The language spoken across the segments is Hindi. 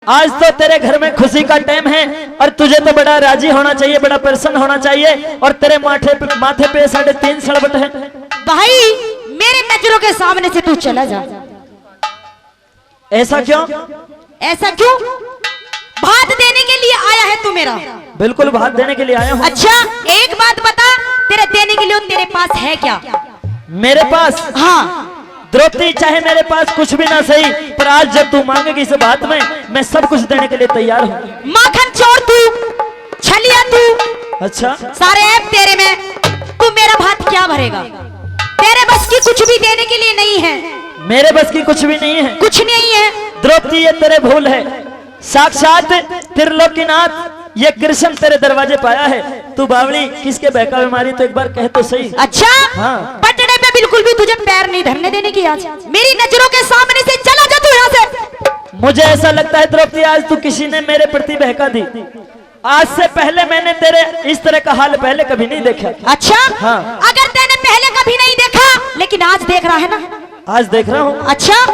आज तो तेरे घर में खुशी का टाइम है और तुझे तो बड़ा राजी होना चाहिए, बड़ा प्रसन्न होना चाहिए। और तेरे माथे पे 3.5 सड़बट है। भाई मेरे नजरों के सामने से तू चला जा। ऐसा क्यों? ऐसा क्यों? भात देने के लिए आया है तू मेरा? बिल्कुल भात देने के लिए आया हूँ। अच्छा एक बात बता, तेरे देने के लिए तेरे पास है क्या? मेरे पास? हाँ द्रौपदी, चाहे मेरे पास कुछ भी ना सही, पर आज जब तू मांगेगी इस बात में, मैं सब कुछ देने के लिए तैयार हूँ। माखन चोर तू, छलिया तू, अच्छा सारे ऐप तेरे में, तू मेरा भात क्या भरेगा? तेरे बस की कुछ भी देने के लिए नहीं है। मेरे बस की कुछ भी नहीं है। कुछ नहीं है द्रौपदी, ये तेरे भूल है। साक्षात त्रिलोकीनाथ ये कृष्ण तेरे दरवाजे पाया है। तू बावली किसके बहका बीमारी, तो एक बार कह तो सही। अच्छा हाँ। पटने पे बिल्कुल भी तुझे पैर नहीं धरने देने की। आज मेरी नजरों के सामने से चला जा तू यहाँ से। मुझे ऐसा लगता है द्रौपदी, आज तू किसी ने मेरे प्रति बहका दी। आज से पहले मैंने तेरे इस तरह का हाल पहले कभी नहीं देखा। अच्छा हाँ। अगर तैने पहले कभी नहीं देखा, लेकिन आज देख रहा है ना? आज देख रहा हूँ। अच्छा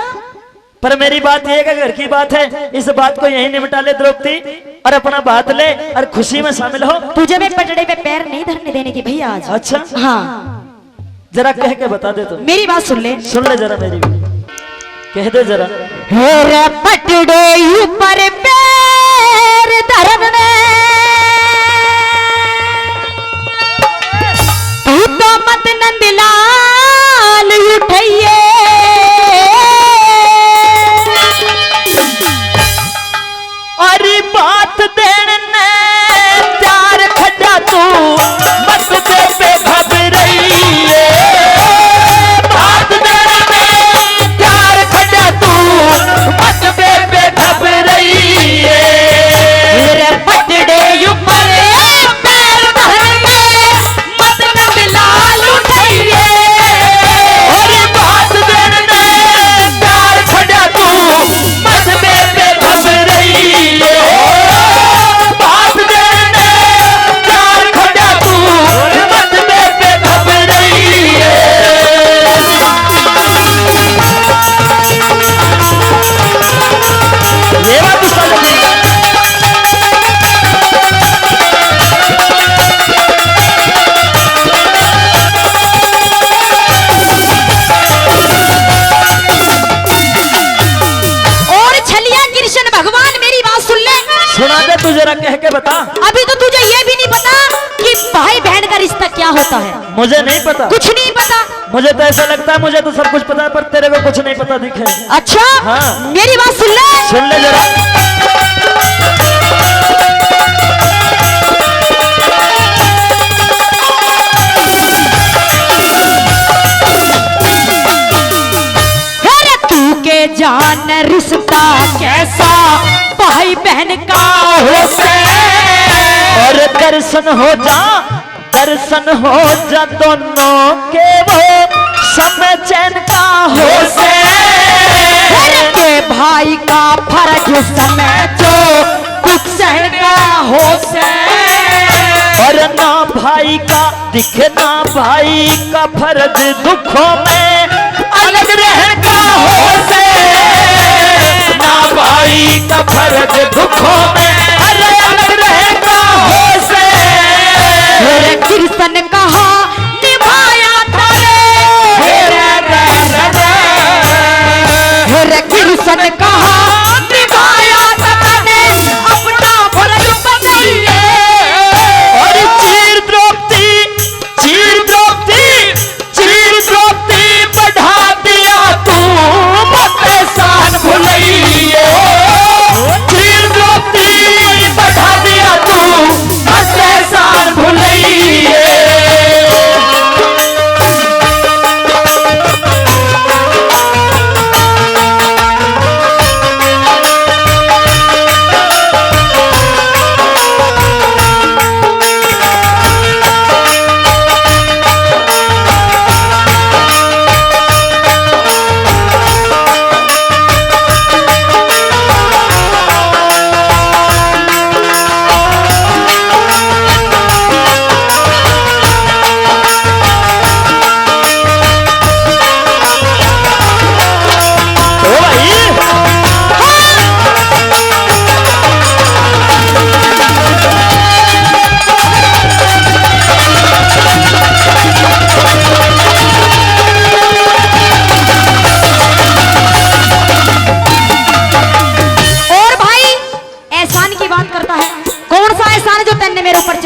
पर मेरी बात ये घर की बात है, इस बात को यही निपटा ले द्रौपदी, और अपना बात ले और खुशी में शामिल हो। तुझे मैं पटड़े पे पैर नहीं धरने देने की भैया आज। अच्छा हाँ जरा कह के बता दे। तो मेरी बात सुन ले। सुन ले जरा मेरी भी, कह दे जरा। हेरे पटड़े ऊपर पैर धरने, तू तो मत नंदलाल उठाइए। अरे बात देने चार खड्डा तू मत दे पे घबराइए। बात देने चार खड्डा तू मत दे पे घबराइए। मेरे पटड़े ऊपर पैर धरने, मत नंदलाल उठाइए। अरे बात देने चार खड्डा तू मत दे पे घबराइए। बात देने चार खड्डा तू मत दे पे घबराइए। ये बात तो समझ गई। और छलिया कृष्ण भगवान मेरी बात सुन ले। सुना दे तू, जरा कह के बता। अभी तो तुझे ये भी नहीं पता कि भाई बहन का रिश्ता क्या होता है। मुझे नहीं पता, कुछ नहीं पता। मुझे तो ऐसा लगता है मुझे तो सब कुछ पता है, पर तेरे को कुछ नहीं पता दिखे। अच्छा हाँ। मेरी बात सुन ले। सुन ले जरा। अरे तू के जान रिश्ता कैसा भाई बहन का हो से। और दर्शन हो जा, दर्शन हो जा दोनों के, वो समय चैन का हो से। के भाई का फर्ज समय जो दुख सहन का हो से। और ना भाई का दिखे, ना भाई का फर्ज दुखों में अलग रहने का हो से। ना भाई का फर्ज दुखों में अलग रहने का हो से। मेरे कृष्ण कहा निभाया तारे, मेरे कृष्ण कहा निभाया तारे, अपना फर्ज बनाइए। और चीर द्रौपदी, चीर द्रौपदी, चीर द्रौपदी बढ़ा दिया तू मत एहसान भुलाइए। चीर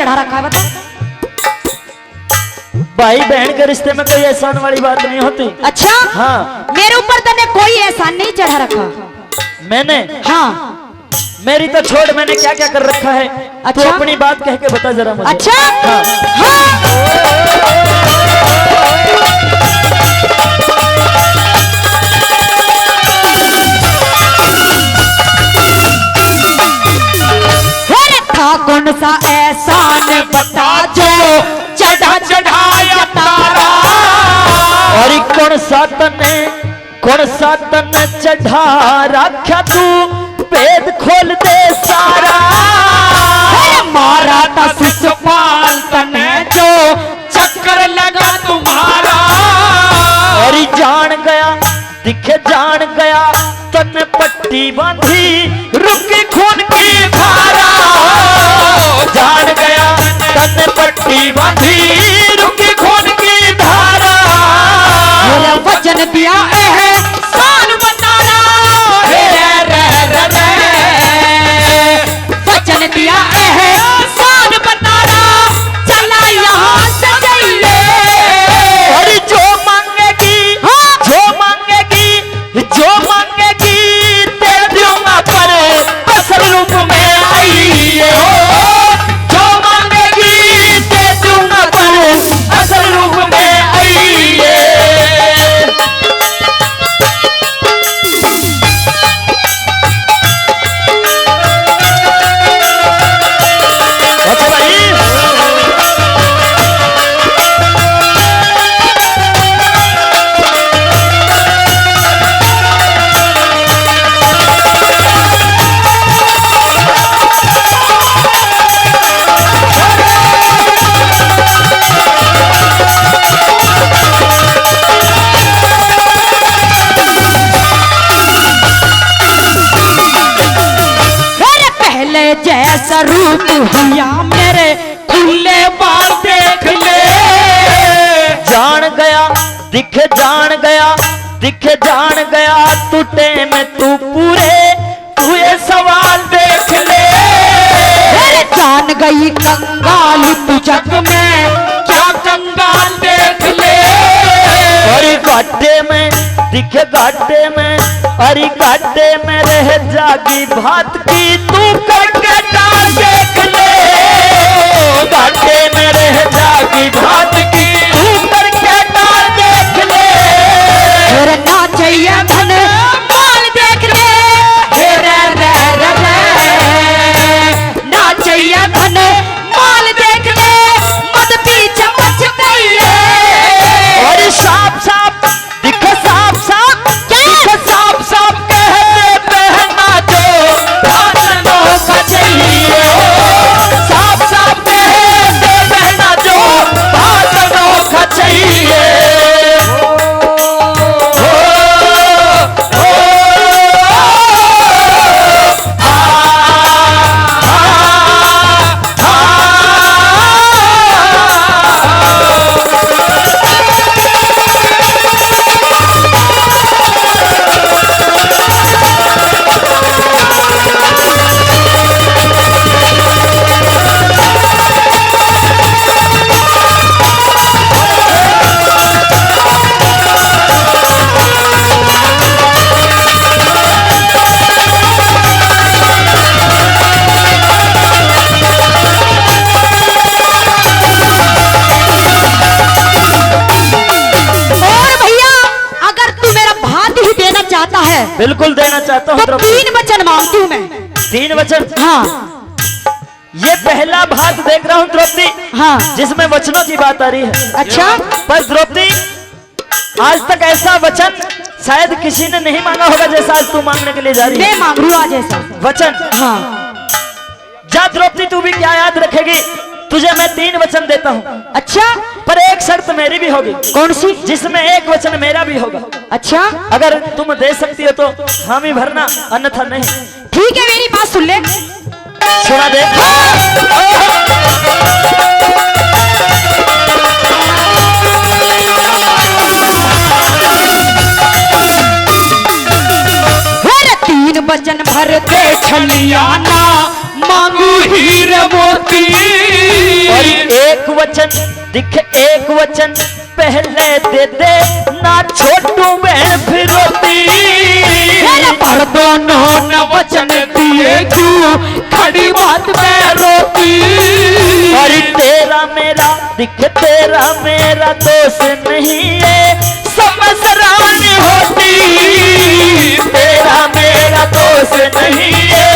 चढ़ा रखा है बता। भाई बहन के रिश्ते में कोई एहसान वाली बात नहीं होती। अच्छा हाँ, मेरे ऊपर तने कोई एहसान नहीं चढ़ा रखा। मैंने हाँ मेरी तो छोड़, मैंने क्या क्या कर रखा है। अच्छा? तू अपनी बात कह के बता जरा मुझे। अच्छा हाँ। हाँ अरे था कौन सा एहसान बता जो चढ़ा चढ़ाया तारा। और कौन सा तने चढ़ा रखा तू, भेद खोल दे सारा। मारा था शिशुपाल तने जो चक्कर लगा तुम्हारा। और जान गया दिखे जान गया, तन पट्टी बांधी रुकी खून की धारा। जान गया तन पट्टी बांधी रुकी खून की धारा। मेरा वचन दिया है सान बतारा। वचन दिया है सान बतारा, चला यहाँ से जाइए। और जो मांगेगी दे दूंगा, पर असल रूप में आइए। जो मांगेगी दे दूंगा, पर असल रूप में आइए। अच्छा भाई, जैसा रूप हुआ मेरे खुले बाल देख ले। जान गया दिखे जान गया, टूटे में तू पूरे, तू ये सवाल देख ले। जान गई कंगाल तू जग में, क्या कंगाल देख ले। और घाटे में दिखे अरे घाटे में रह जागी भात की, तू करके डाल देख ले। घाटे में रह जागी भात की, तू करके डाल देख ले। फिर ना चाहिए धन माल देख ले। ना चाहिए धन माल देख ले, मत पीछे मच गई है। और साफ साफ दिखे साफ कहते पहना जो भाषणों का चाहिए। साफ कहते पहना जो भाषणों का चाहिए। बिल्कुल देना चाहता हूँ। तो 3 वचन मांगती हूँ मैं। 3 वचन? हाँ। ये पहला भात देख रहा हूँ द्रौपदी, हाँ, जिसमें वचनों की बात आ रही है। अच्छा, पर द्रौपदी आज तक ऐसा वचन शायद किसी ने नहीं मांगा होगा जैसा आज तू मांगने के लिए जा रही है। मैं मांग रही हूँ आज ऐसा वचन। हाँ। जा द्रौपदी, तू भी क्या याद रखेगी, तुझे मैं 3 वचन देता हूँ। अच्छा, पर एक शर्त मेरी भी होगी। कौन सी? जिसमें एक वचन मेरा भी होगा। अच्छा, अगर तुम दे सकती हो तो हामी भरना, अन्यथा नहीं। ठीक है, मेरी बात सुन ले। सुना दे। तीन वचन भर दे छलियाना, मांगू हीरे मोती। और एक वचन दिख एक वचन पहले दे दे ना छोटू बहन फिरोती। पर दोनों न वचन दिए क्यों खड़ी बात में रोती। और तेरा मेरा दिख तेरा मेरा दोस्त नहीं है समझरानी होती। तेरा मेरा दोस्त नहीं है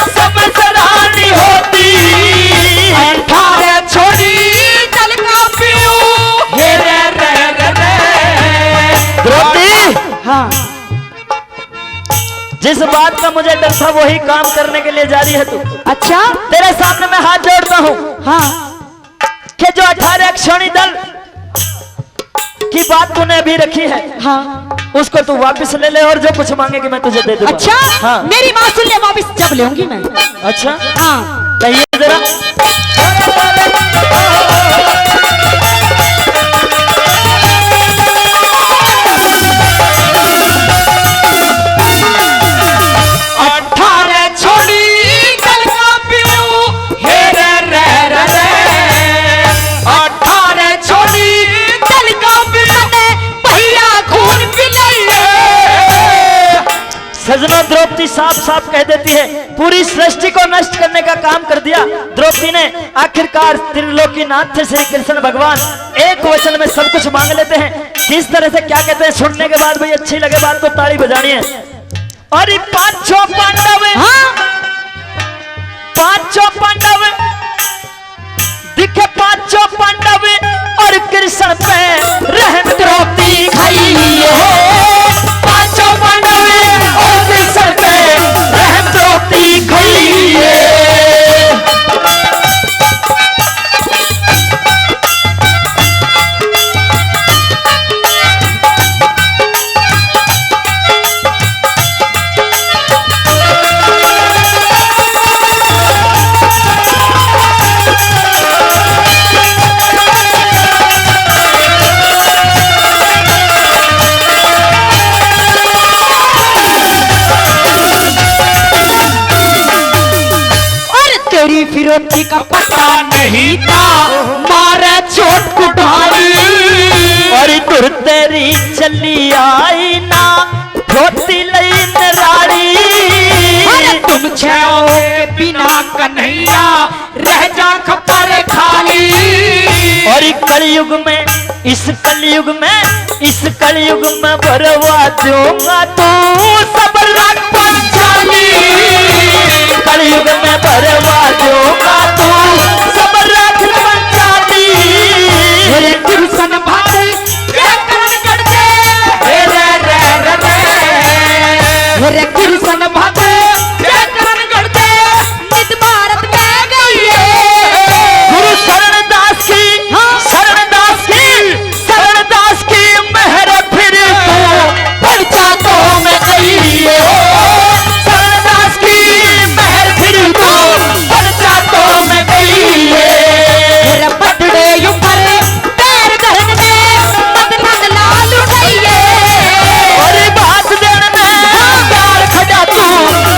समझरानी होती। 18 छोड़ी चल का पियो हे रे रे रे रे। द्रौपदी, हाँ जिस बात का मुझे डर था वही काम करने के लिए जा रही है तू। अच्छा तेरे सामने मैं हाथ जोड़ता हूँ हाँ कि जो 18 अक्षौणी दल की बात तूने अभी रखी है हाँ उसको तू वापस ले ले और जो कुछ मांगेगी मैं तुझे दे दूंगा। अच्छा हाँ मेरी बात सुन ले वापस जब लेऊंगी मैं। अच्छा हाँ कहिए जरा। सजनों, द्रौपदी साफ साफ कह देती है पूरी सृष्टि को नष्ट करने का काम कर दिया द्रौपदी ने। आखिरकार त्रिलोकीनाथ थे श्री कृष्ण भगवान एक वचन में सब कुछ मांग लेते हैं। किस तरह से क्या कहते हैं सुनने के बाद भाई अच्छी लगे बात तो ताली बजानी है। और ये पांचों पांडव पांचों पांडव दिखे पांचों पांडव और कृष्ण पे रहम द्रौपदी खाई हो। पांचों पांडव और कृष्ण पे रहम द्रौपदी खाई है। फिरोती का पता नहीं था मारे चोट कुठारी। और तुर तेरी चली आई ना धोती लई नराड़ी। अरे तुम छो के बिना कन्हैया रह जा खपर खाली। और कलयुग में इस कलयुग में भरवा दूंगा तू सब रंग पंचाली। कलयुग में भरवा दूंगा तू सब रंग पंचाली। मेरे कृष्ण भाते क्या करण करते रे रे रे रे। मेरे कृष्ण भाते क्या करण करते नित भारत में गई है। गुरु शरणदास की मेहर फिर तू पंचायतों में गई है। शरणदास की मेहर फिर तू पंचायतों में गई है। मेरे पटड़े ऊपर पैर धरन में मदन लाल उठाई है। और बात देन में प्यार खड़ा तू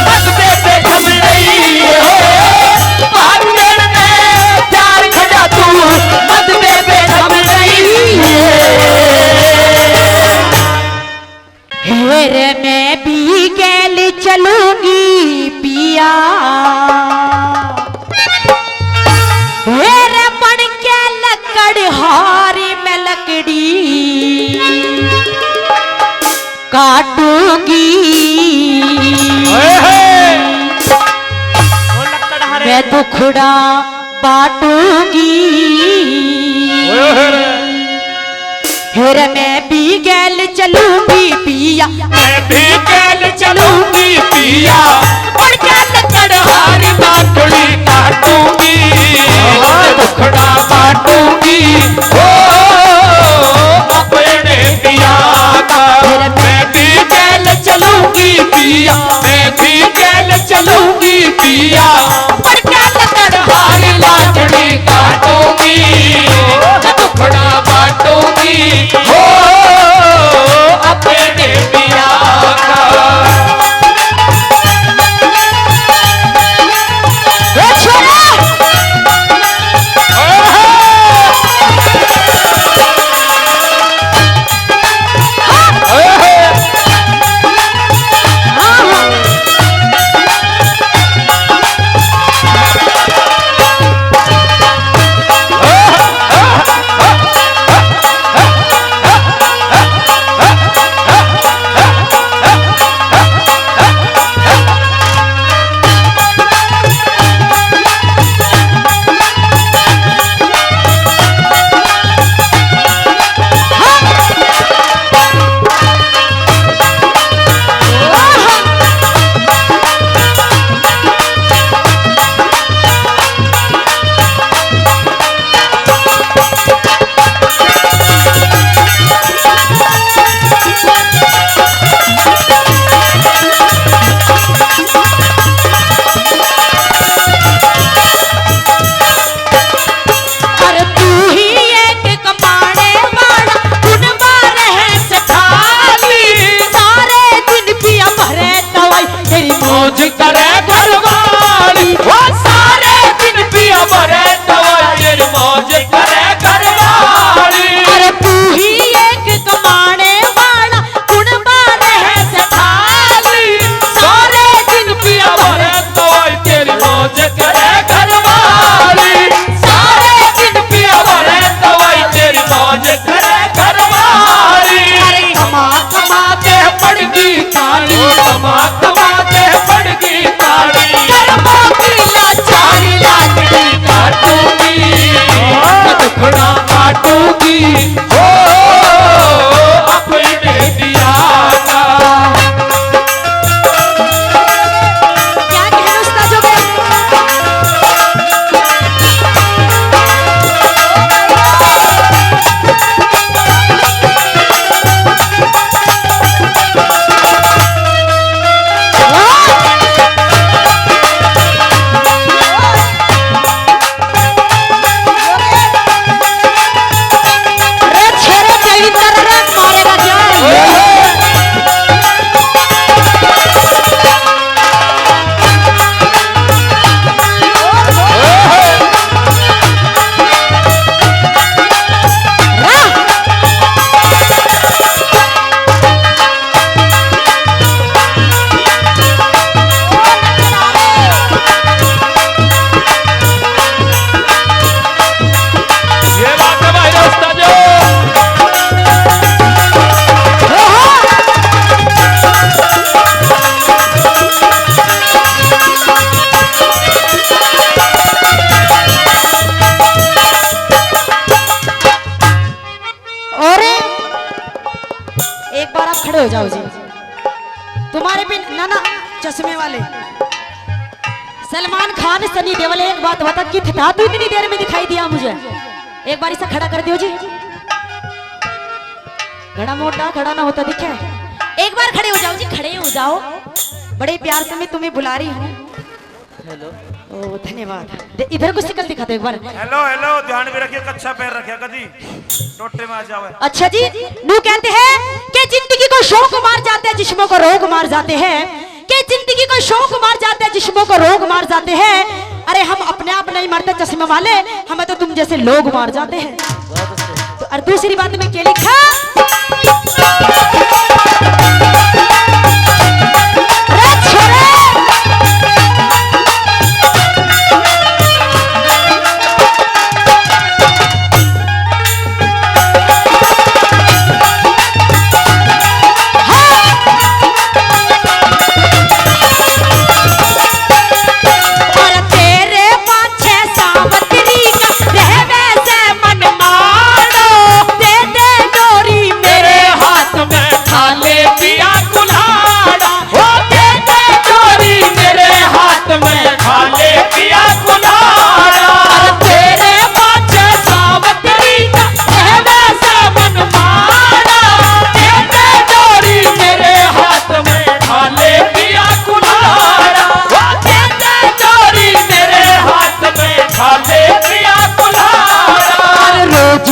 मत बेटे थम रही हो। बात देन में प्यार खड़ा तू मत बेटे थम रही है। हेरे मैं भी गैल चलूंगी पिया। हेरे बन के लकड़ हारी में लकड़ी काटूंगी। मैं दुखड़ा बांटूंगी। हेरे मैं भी गैल चलूंगी पिया। मैं भी गैल चलूंगी पिया। और गैल कड़हारी बाटुड़ी काटूंगी। दुखड़ा बांटूंगी ओ अपने पिया का। मैं भी गैल चलूंगी पिया। मैं भी गैल चलूंगी पिया। और गैल कड़हारी बाटुड़ी काटूंगी। दुखड़ा बांटूंगी ओ अपने पिया का। चश्मे वाले सलमान खान सनी देओल, एक बात बता कि था तू इतनी देर में दिखाई दिया मुझे? एक बार इसे खड़ा कर दियो जी। घड़ा मोटा खड़ा ना होता दिखे। एक बार खड़े हो जाओ जी, खड़े हो जाओ। बड़े प्यार से मैं तुम्हें बुला रही हूँ। हेलो। ओ धन्यवाद। इधर कुछ निकल दिखा दो एक बार। हेलो हेलो, ध्यान भी रखिए, कच्चा पैर रखिए कदी टोटे में आ जावे। अच्छा जी, नू कहते हैं कि जिंदगी को शौक मार जाते हैं, जिस्मों को रोग मार जाते हैं। कि जिंदगी को शौक मार जाते हैं, जिस्मों को रोग मार जाते हैं। अरे हम अपने आप नहीं मरते चश्मे वाले, हमें तो तुम जैसे लोग मार जाते हैं। तो और दूसरी बात में क्या लिखा? अरे छोरे!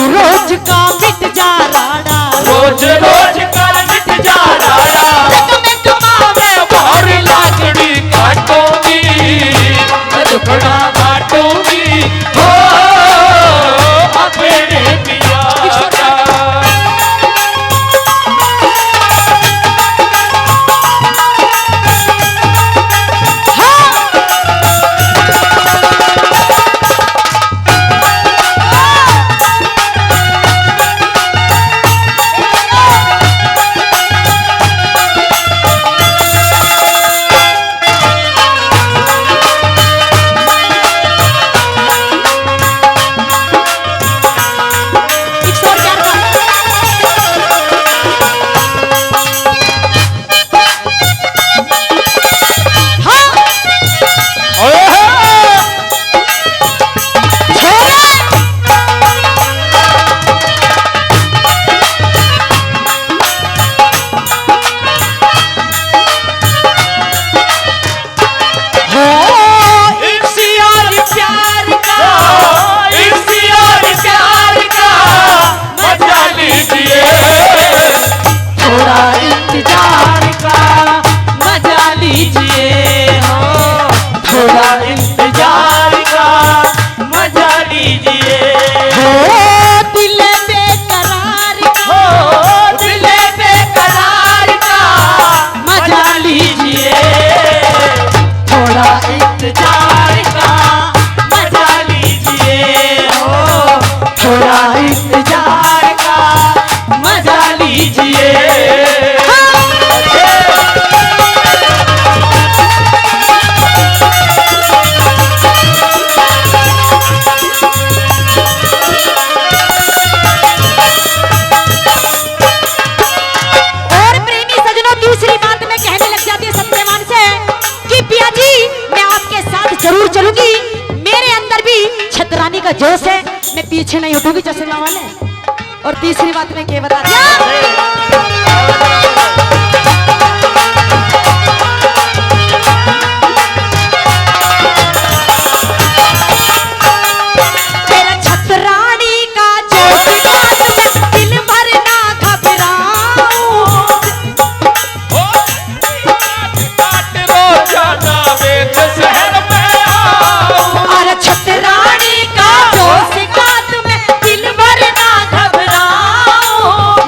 रोज का मिट जा राड़ा, रोज रोज कर मिट जा राड़ा, में कमावे और लाकड़ी काटूंगी, दुखड़ा काटूंगी, हो अपने पिया का। का जोश है, मैं पीछे नहीं उठूंगी चश्मा वाले। और तीसरी बात में क्या बता दिया?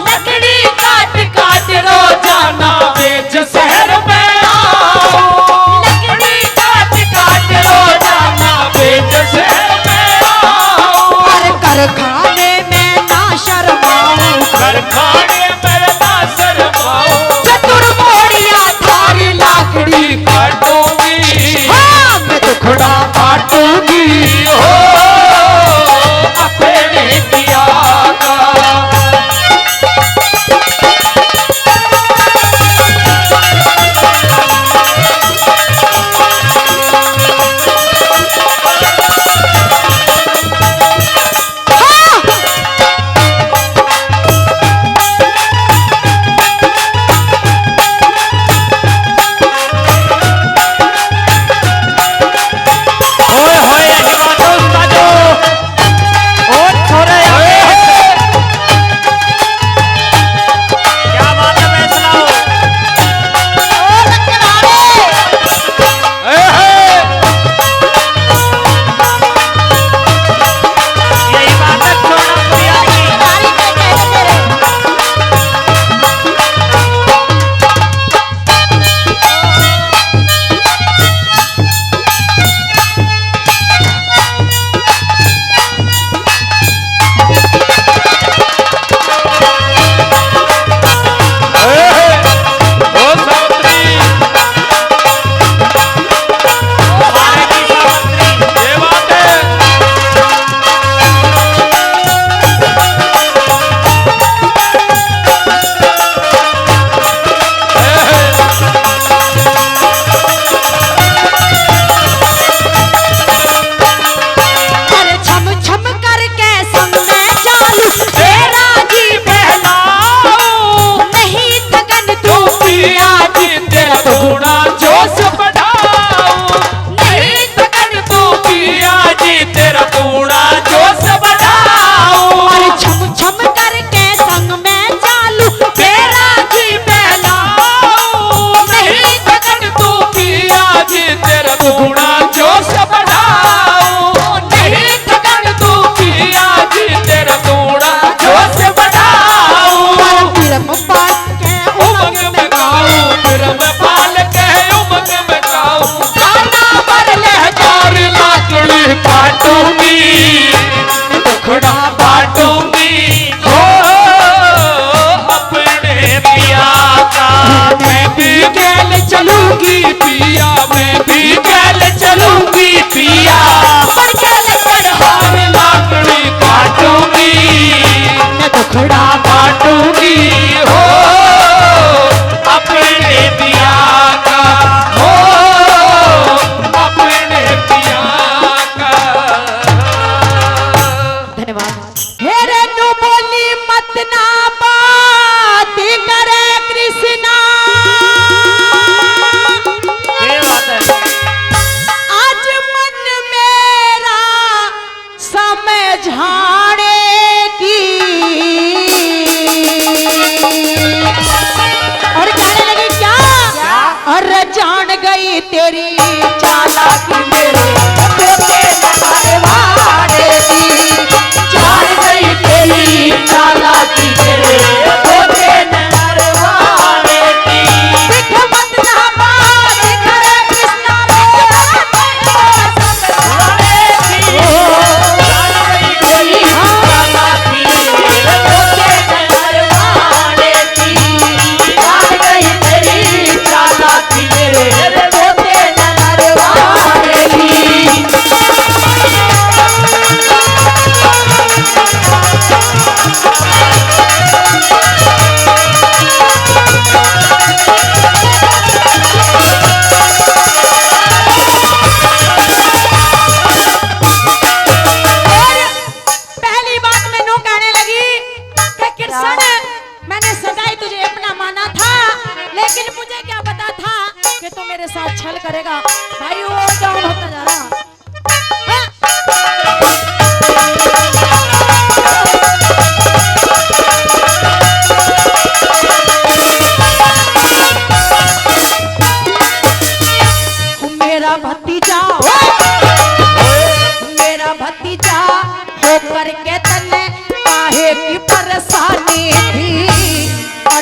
लकड़ी काट काट रो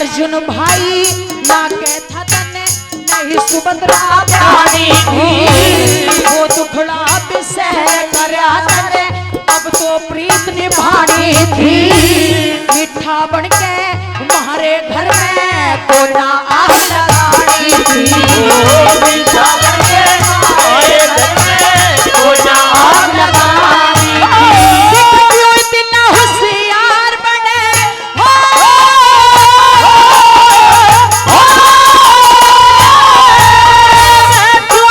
अर्जुन भाई ना के थदन नहीं सुभद्रा प्राणी थी वो दुखड़ा विषय करया तने अब तो प्रीत निभानी थी मिठा बन के हमारे घर में कोना आग लगानी थी मीठा बन के हमारे घर में कोना आग लगानी इतना होशियार बने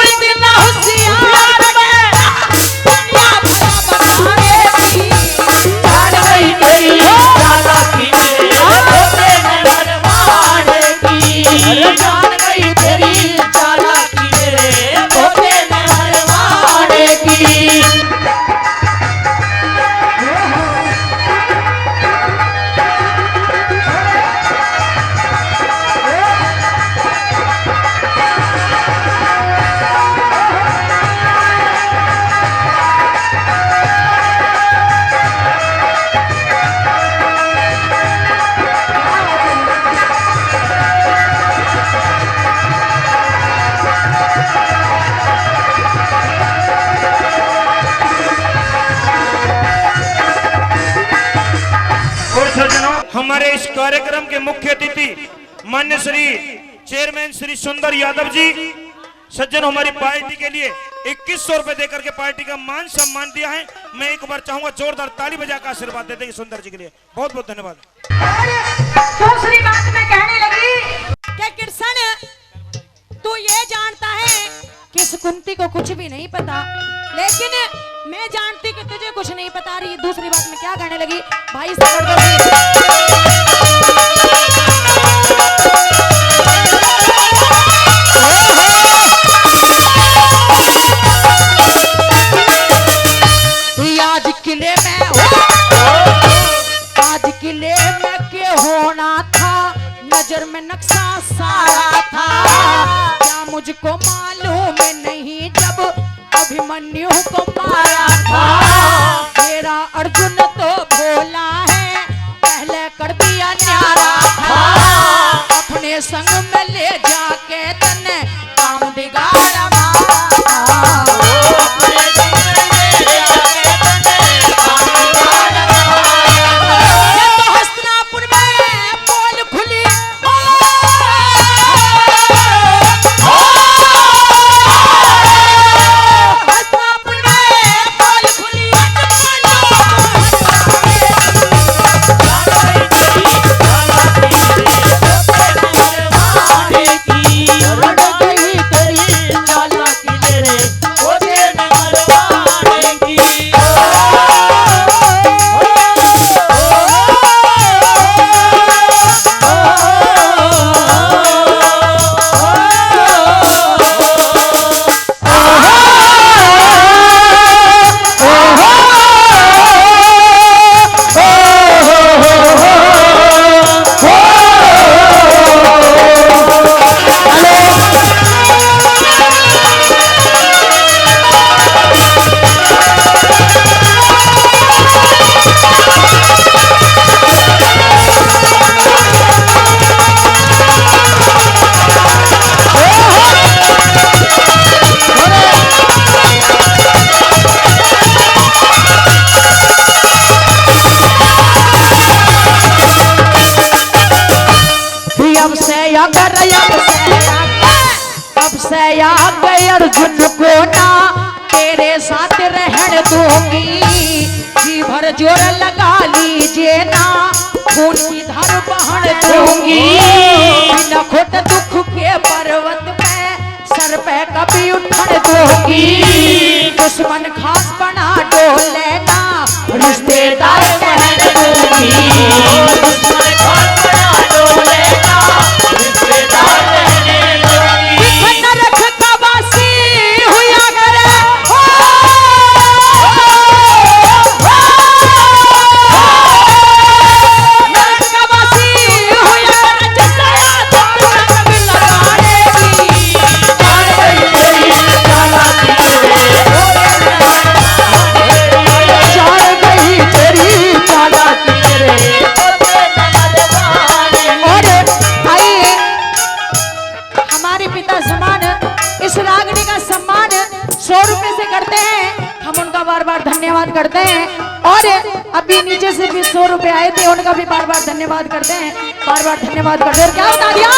इतना होशियार बने जान गई तेरी चालाकी मेरे जान गई तेरी चालाकी मेरे धोखे में हरवाने की। हमारे इस कार्यक्रम के मुख्य अतिथि मान्य श्री चेयरमैन श्री सुंदर यादव जी सज्जन हमारी पार्टी के लिए 2100 रुपए देकर के पार्टी का मान सम्मान दिया है। मैं एक बार चाहूंगा जोरदार ताली बजा कर आशीर्वाद देते हैं सुंदर जी के लिए। बहुत बहुत धन्यवाद। दूसरी बात मैं कहने लगी कि कृष्ण तू ये जानता है कि इस कुंती को कुछ भी नहीं पता, लेकिन मैं जानती कि तुझे कुछ नहीं पता रही। दूसरी बात मैं क्या कहने लगी भाई आज किले में आज किले में के होना था नजर में नक्शा सारा था क्या मुझको मालूम नहीं जब अभिमन्यु को मारा था मेरा अर्जुन तो भोला है पहले कर दिया न्यारा था अपने संग में ले जाके तने काम बिगाड़ा अर्जुन को ना तेरे साथ रहने दूंगी जी भर जोर लगा लीजिए ना खून की धार बहन दूंगी बिना खोट दुख के पर्वत में सर पे कभी उठन दूंगी दुश्मन खास बना डोलेगा रिश्तेदार कहने दूंगी दुश्मन खास बना डोलेगा रिश्तेदार कहने दूंगी नरक का वासी हुआ करे नरक का वासी हुआ करे जलाया तो कभी लगाएगी जान गई तेरी चालाकी जान गई तेरी चालाकी रे बार बार धन्यवाद करते हैं। और अभी नीचे से भी 100 रुपए आए थे, उनका भी बार बार धन्यवाद करते हैं, बार बार धन्यवाद करते हैं। क्या बता दिया?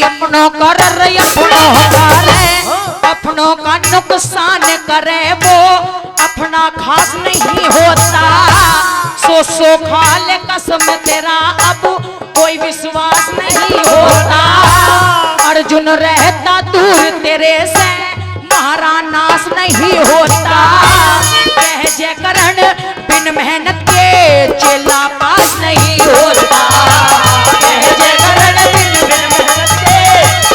अपनों कर अपनों का नुकसान करे वो अपना खास नहीं होता। सो खा ले कसम तेरा अब कोई विश्वास नहीं होता। अर्जुन रहता दूर तेरे से महारा नाश नहीं होता। कह जय करण बिन मेहनत के चेला पास नहीं होता। कह जय करण बिन मेहनत के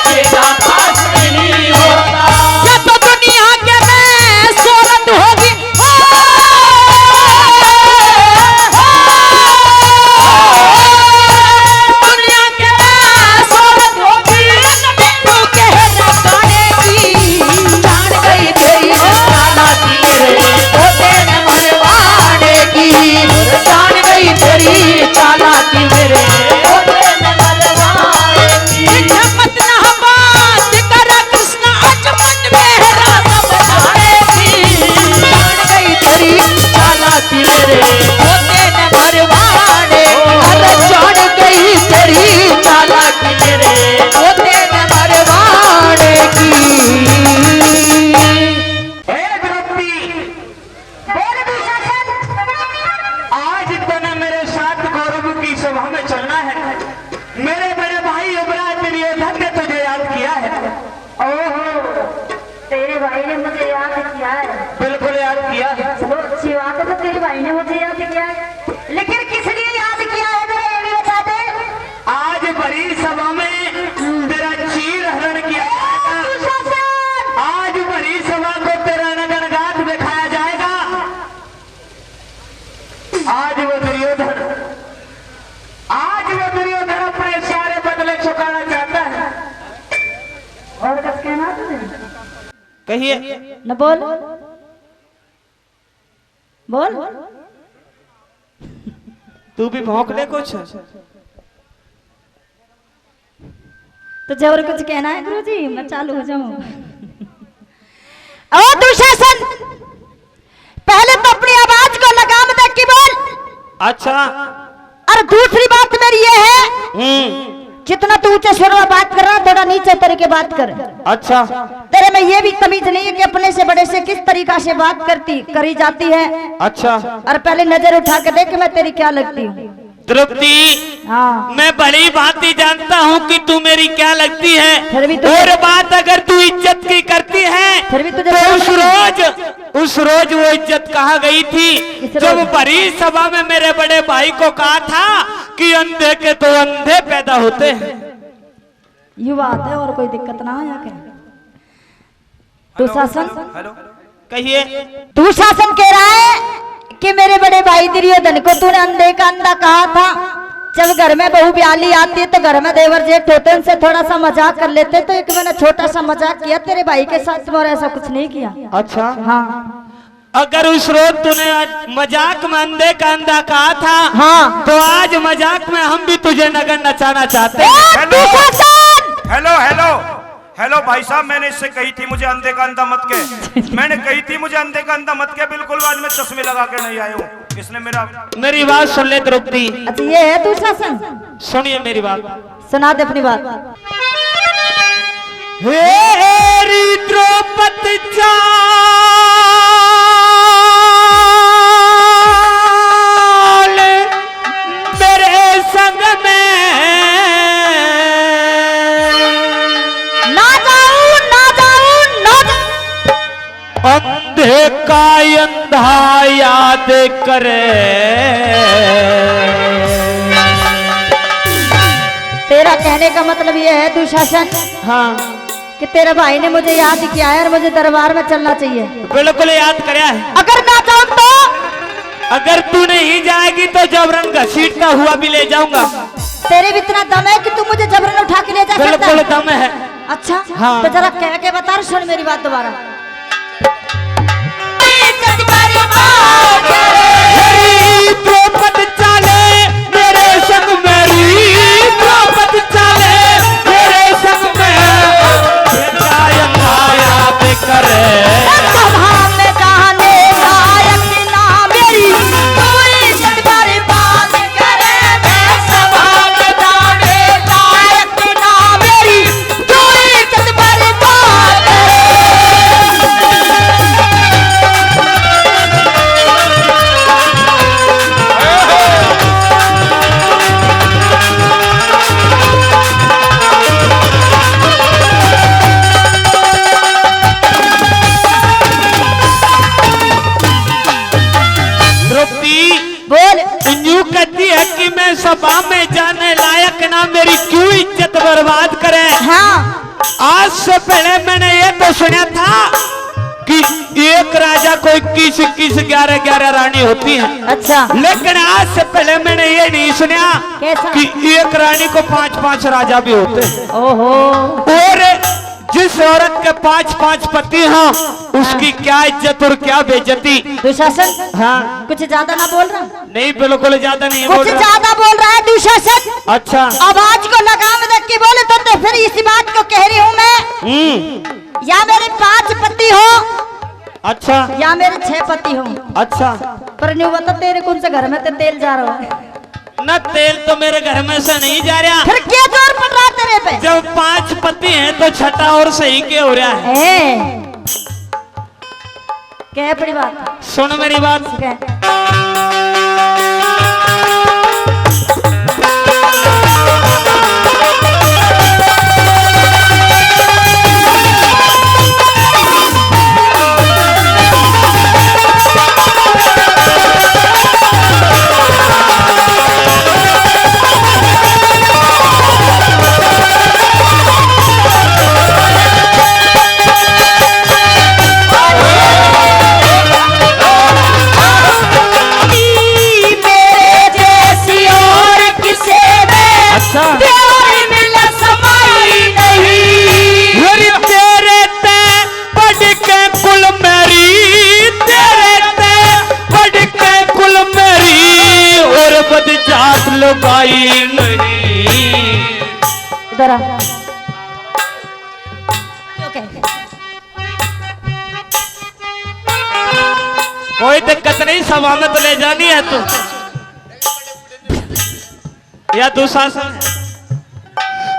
चेला पास नहीं होता। या तो दुनिया के में शोहरत होगी, दुनिया के में शोहरत होगी, तू कहना गाने की जान गई तेरी चालाकी मेरे होते न मरवाने की। जान गई तेरी चालाकी मेरे होते न मरवाने की। हिम्मत ना बात कर कृष्ण आज मन मेरा समझाने की। जान गई तेरी चालाकी मेरे होते न मरवाने की। अरे जान गई तेरी चालाकी मेरे होते न मरवाने की। आज इतना मेरे साथ गौरव की सभा में चलना है। मेरे बड़े भाई युवराज दुर्योधन ने तुझे याद किया है। ओहो, तेरे भाई ने मुझे याद किया है। बिल्कुल याद किया है। चलो अच्छी बात है, तो तेरे भाई ने मुझे याद किया है, लेकिन किस लिए याद किया है मेरे ये भी बता दे। आज बड़ी सभा में तेरा चीर हरण किया जाएगा। आज बड़ी सभा को तेरा नगर गाथ दिखाया जाएगा। आज वो दुर्योधन अपने सारे बदले चुकाना चाहता है। और कुछ कहना है तुझे? कहिए। न बोल बोल। तू भी भौंक ले कुछ। तुझे और कुछ कहना है गुरुजी? मैं चालू हो जाऊं। ओ दुशासन, पहले तो अपनी आवाज को लगाम दे के बोल। अच्छा। और दूसरी बात मेरी ये है, जितना तू ऊंचे स्वर में बात कर रहा है थोड़ा नीचे तरीके बात कर। अच्छा। तेरे में ये भी तमीज नहीं है कि अपने से बड़े से किस तरीका से बात करी जाती है। अच्छा। और पहले नजर उठा के देख मैं तेरी क्या लगती हूँ। द्रौपदी, हाँ, मैं बड़ी भांति जानता हूँ कि तू मेरी क्या लगती है। फिर भी और बात अगर तू इज्जत की करती है फिर भी तुझे तो उस रोज वो इज्जत कहाँ गई थी जब बड़ी सभा में मेरे बड़े भाई को कहा था कि अंधे के तो अंधे पैदा होते हैं। ये बात है, और कोई दिक्कत ना आया क्या? दुशासन, कहिए। दुशासन कह रहा है कि मेरे बड़े भाई दुर्योधन को तूने अंधे का अंधा कहा था। जब घर में बहू ब्याली आती है तो घर में देवर जेठ होते हैं, उनसे थोड़ा सा मजाक कर लेते, तो एक मैंने छोटा सा मजाक किया तेरे भाई के साथ में, और ऐसा कुछ नहीं किया। अच्छा। हाँ, अगर उस रोज तूने मजाक में अंधे का अंधा कहा था, हाँ, तो आज मजाक में हम भी तुझे नगर नचाना चाहते हैं। हेलो हेलो हेलो भाई साहब, मैंने इससे कही थी मुझे अंधे का अंधा मत के। मैंने कही थी मुझे अंधे का अंधा मत के। बिल्कुल आज मैं चश्मे लगा के नहीं आया हूँ। इसने मेरी बात सुन ले द्रौपदी। अच्छा ये है दुशासन, सुनिए मेरी बात। सुना दे अपनी बात। हेरी द्रौपदी चाल मेरे संग में अंधे का अंधा याद करे। तेरा कहने का मतलब ये है दुशासन, हाँ, कि तेरे भाई ने मुझे याद किया है और मुझे दरबार में चलना चाहिए। बिल्कुल याद कराया है। अगर ना चाहूं तो अगर तू नहीं जाएगी तो जबरन घसीटता हुआ भी ले जाऊंगा। तेरे भी इतना दम है कि तू मुझे जबरन उठा के ले जा सकता बिल्कुल है? दम है। अच्छा हाँ। तो जरा कह के बता रहा, सुन मेरी बात दोबारा। द्रौपद चाले मेरे संग मेरी, द्रौपद चाले मेरे संग में गाया बेकर सभा में जाने लायक ना मेरी, कोई इज्जत बर्बाद करे। मैं सभा में जाने लायक ना मेरी, कोई इज्जत बर्बाद करे। द्रौपदी बोल। यूं कहती है कि मैं सभा में जाने लायक ना मेरी, क्यों इज्जत बर्बाद करे। हाँ आज से पहले मैंने ये तो सुना था कि एक राजा को 21 11 रानी होती हैं, अच्छा लेकिन आज से पहले मैंने ये नहीं सुना कैसा? कि एक रानी को 5 राजा भी होते हैं। ओहो और जिस औरत के 5 पति हों उसकी क्या इज्जत और क्या बेइज्जती। दुशासन, हाँ कुछ ज्यादा ना बोल रहा, नहीं बिल्कुल ज्यादा नहीं बोल कुछ रहा। ज्यादा बोल रहा है दुशासन। अच्छा आवाज को लगाम रख के बोले तो फिर इसी बात को कह रही हूँ मैं, या मेरे 5 पति हो अच्छा या मेरे 6 पति हो, अच्छा। पर न्यू बता तेरे कौन से घर में तो तेल जा रहा है? न तेल तो मेरे घर में से नहीं जा रहा। फिर क्या जोर पड़ रहा तेरे पे? जब 5 पति हैं तो छठा और सही के हो रहा है। क्या है बड़ी बात? सुन मेरी बात। क्या? लुगाई नहीं इधर आ। ओके कोई दिक्कत नहीं, सभा में तो ले जानी है तू या दुशासन।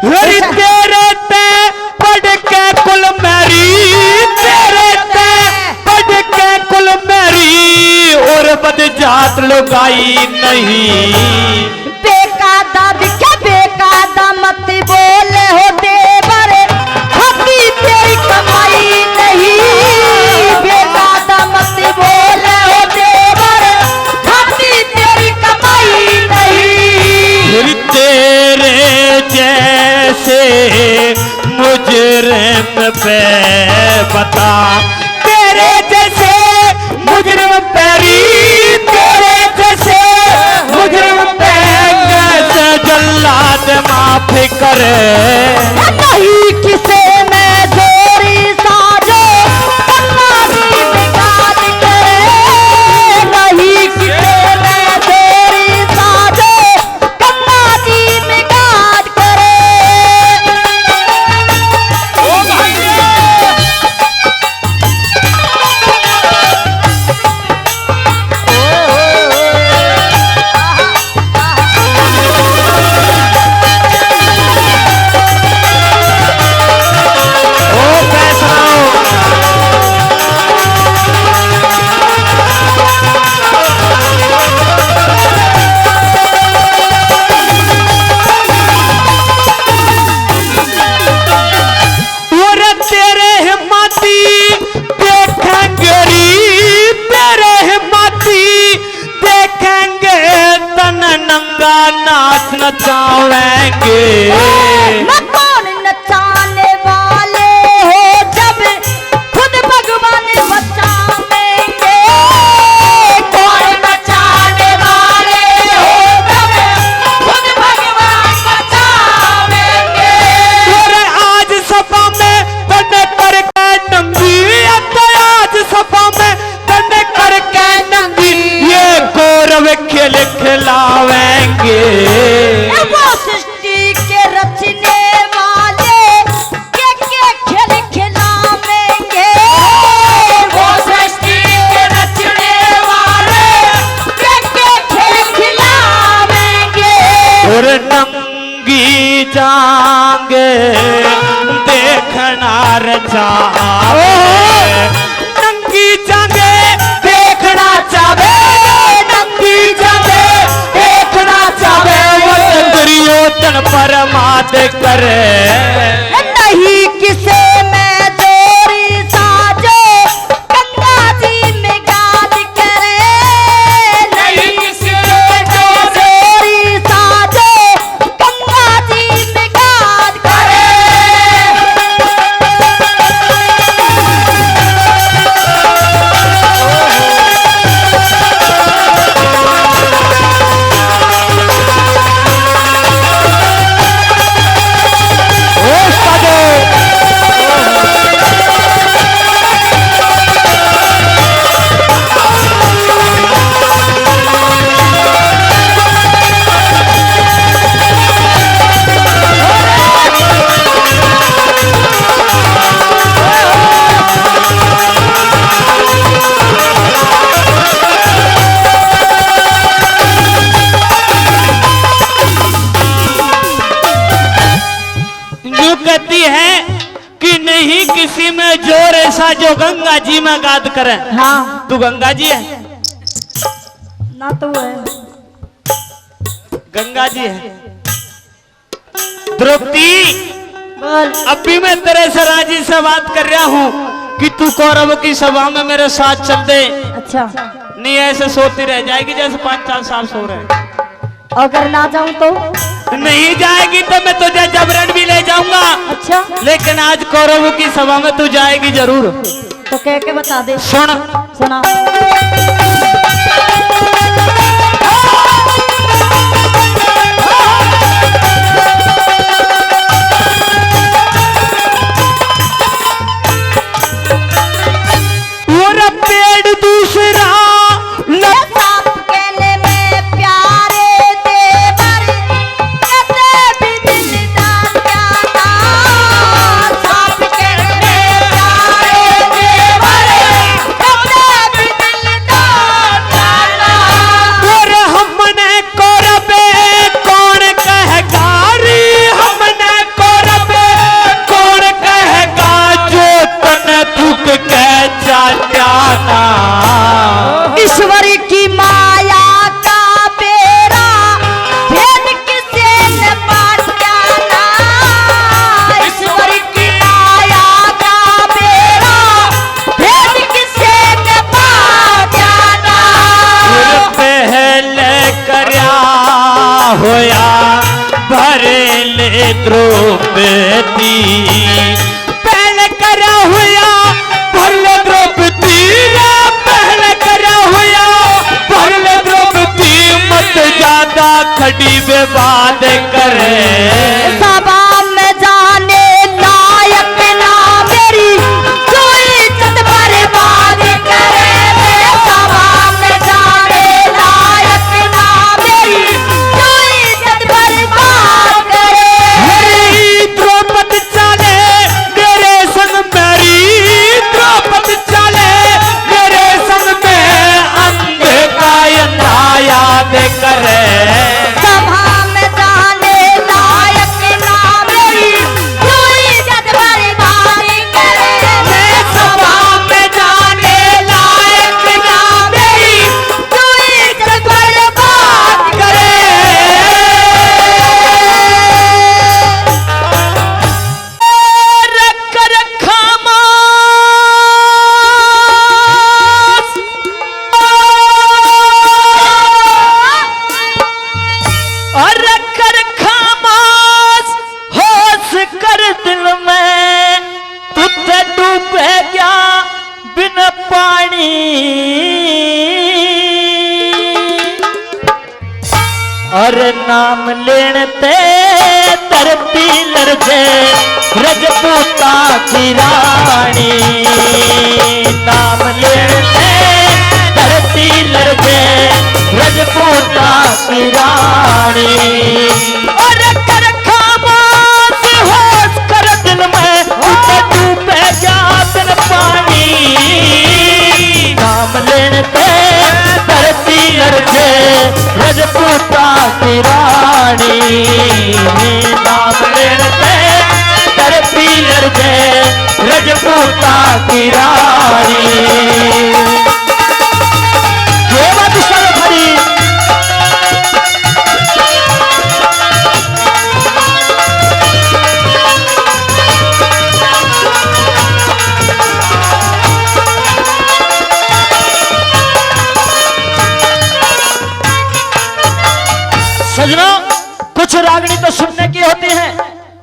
तेरे ते पढ़ के कुल मेरी, तेरे ते पढ़ के कुल मेरी और बद जात लुगाई नहीं। बेकादा बिका बेकादा मत बोले हो देवर, हकी तेरी कमाई नहीं। बेकादा मत बोले हो देवर, हकी तेरी कमाई नहीं। तेरे जैसे मुजरिम पे बता, तेरे जैसे मुजरिम पैरी, तेरे जैसे मुजरिम पे कैसे जल्लाद माफी करे। नहीं किसे मैं जोरी साजो तन्नासी बिगाड़ करे, नहीं किसे मैं जोरी साजो तन्नासी बिगाड़ करे। ओ नाच नचाएंगे न कौन नचाने वाले हो जब खुद भगवान बचाएंगे। कौन नचाने अब खेल खिलावेंगे। वो सृष्टि के रचने वाले के खेल खिलावेंगे। वो सृष्टि के रचने वाले के खेल खिलावेंगे। और नंगी जांगे देखना रचावे। नंगी जांगे देखना चाहे, नंगी जांगे देखना चाहे। वो दुर्योधन परमाद करे। नहीं किसे में जोरी साजो गंगा जी में गाद करे। नहीं किसी जोरी साजो गंगा जी में गाद करे। जो कहती है कि नहीं किसी में जोर ऐसा जो गंगा जी में गाद करे। हाँ तू गंगा जी है? ना तो है। गंगा जी है। द्रौपदी बोल। अभी मैं तेरे से राजी से बात कर रहा हूँ कि तू कौरव की सभा में मेरे साथ चल दे। अच्छा नहीं ऐसे सोती रह जाएगी जैसे 5-4 साल सो रहे हैं। अगर ना जाऊं तो? नहीं जाएगी तो मैं तुझे जबरन भी ले जाऊंगा। अच्छा लेकिन आज कौरव की सभा में तू जाएगी जरूर। तो कह के बता दे। सुन। सुना। और पेड़ दूसरा सांप कहने में प्यारे देवर कहते भी दिलदार जाना। सांप कहने में प्यारे देवर कहते भी दिलदार जाना। और हमने कौरबे कौन कहेगा रे। हमने कौरबे कौन कहेगा जो तन दुख कह जाना। ईश्वर की माया का बेड़ा भेद किसे न पाट जाना। ईश्वर की माया का बेड़ा भेद किसे न पाट जाना। और पहले करया होया भरेले द्रौपदी। पहले करया होया भरले द्रौपदी। पहले करया होया भरले द्रौपदी। मत ज्यादा खड़ी विवाद करे। सभा में जाने लायक ना मेरी कोई इज्जत बर्बाद करे। सभा में जाने लायक ना मेरी कोई इज्जत बर्बाद करे। मेरी द्रौपदी चाले मेरे संग। मेरी द्रौपदी चाले मेरे संग में। अंधे का अंधा याद करे। सभा में जाने लायक ना मेरी कोई इज्जत बर्बाद करे। सभा में जाने लायक ना मेरी कोई इज्जत बर्बाद करे। रख रखा और रख रखा मास होश कर दिल में। तुझे डूबे गया बिन पानी। और नाम लेने ते धरती लरजे रजपूता की रानी। नाम लेने ते धरती लरजे रजपूता रानी। और कर खामोश होश कर दिल में उतर डूबे जातन पानी। नाम लेने पे धरती लड़के रजपूता की रानी। नाम लेने पे धरती लड़के रजपूता की रानी। ये बात सर खड़ी। सजनों, कुछ रागनी तो सुनने की होती है,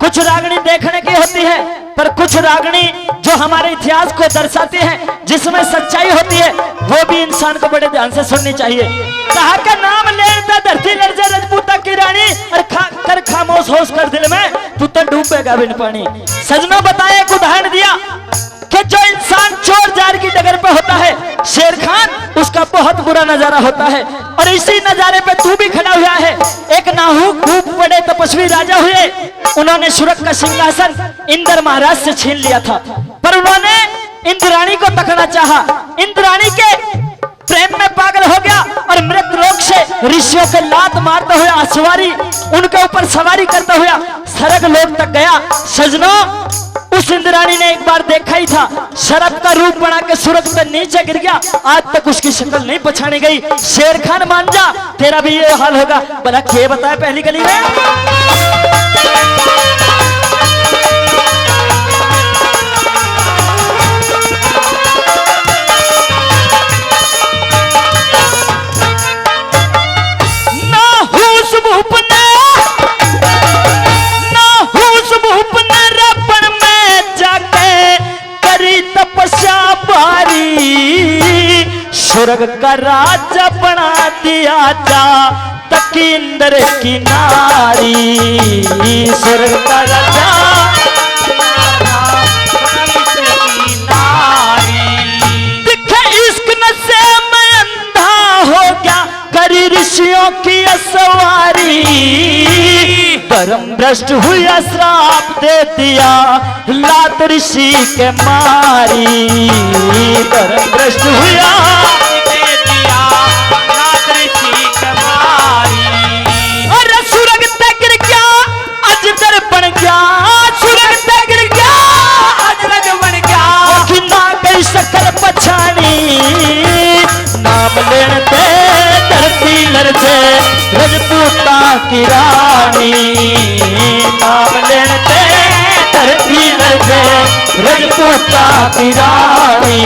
कुछ रागनी देखने की होती है, पर कुछ रागनी जो हमारे इतिहास को दर्शाती है, जिसमें सच्चाई होती है, वो भी इंसान को बड़े ध्यान से सुननी चाहिए। कहा का नाम लेता धरती लड़ रजपूता की रानी, और कर खामोश होश कर दिल में तू तो डूबेगा बिन पानी। सजनों, बताया एक उदाहरण दिया कि जो इंसान चोर जार की डगर पे होता है, शेर खान, उसका बहुत बुरा नजारा होता है। और इसी नजारे पे तू भी खड़ा हुआ है। एक नाहू खूब बड़े तपस्वी राजा हुए, उन्होंने सुरग का सिंहासन इंद्र महाराज से छीन लिया था, पर उन्होंने इंद्राणी को तकना चाहा। इंद्राणी के प्रेम में पागल हो गया और मृत लोक से ऋषियों के लात मारते हुए सवारी उनके ऊपर सवारी करता हुआ सरग लोक तक गया। सजनों, उस इंद्राणी ने एक बार देखा ही था, शरद का रूप बना के सूरज से नीचे गिर गया, आज तक उसकी शक्ल नहीं पहचानी गई। शेर खान मान जा, तेरा भी ये हाल होगा। भला क्या बताया पहली गली में? स्वर्ग का राजा बना दिया जा तकिंदर की नारी। स्वर्ग का राजा की नारी। दिखे इश्क नशे में अंधा हो गया, करी ऋषियों की सवारी। धर्म भ्रष्ट हुआ, श्राप दे दिया, लात ऋषि के मारी। धर्म भ्रष्ट हुआ, सकल पछानी। नाम लेने पे धरती लड़के रजपूता की रानी। नाम लेने पे धरती लड़के रजपूता की रानी।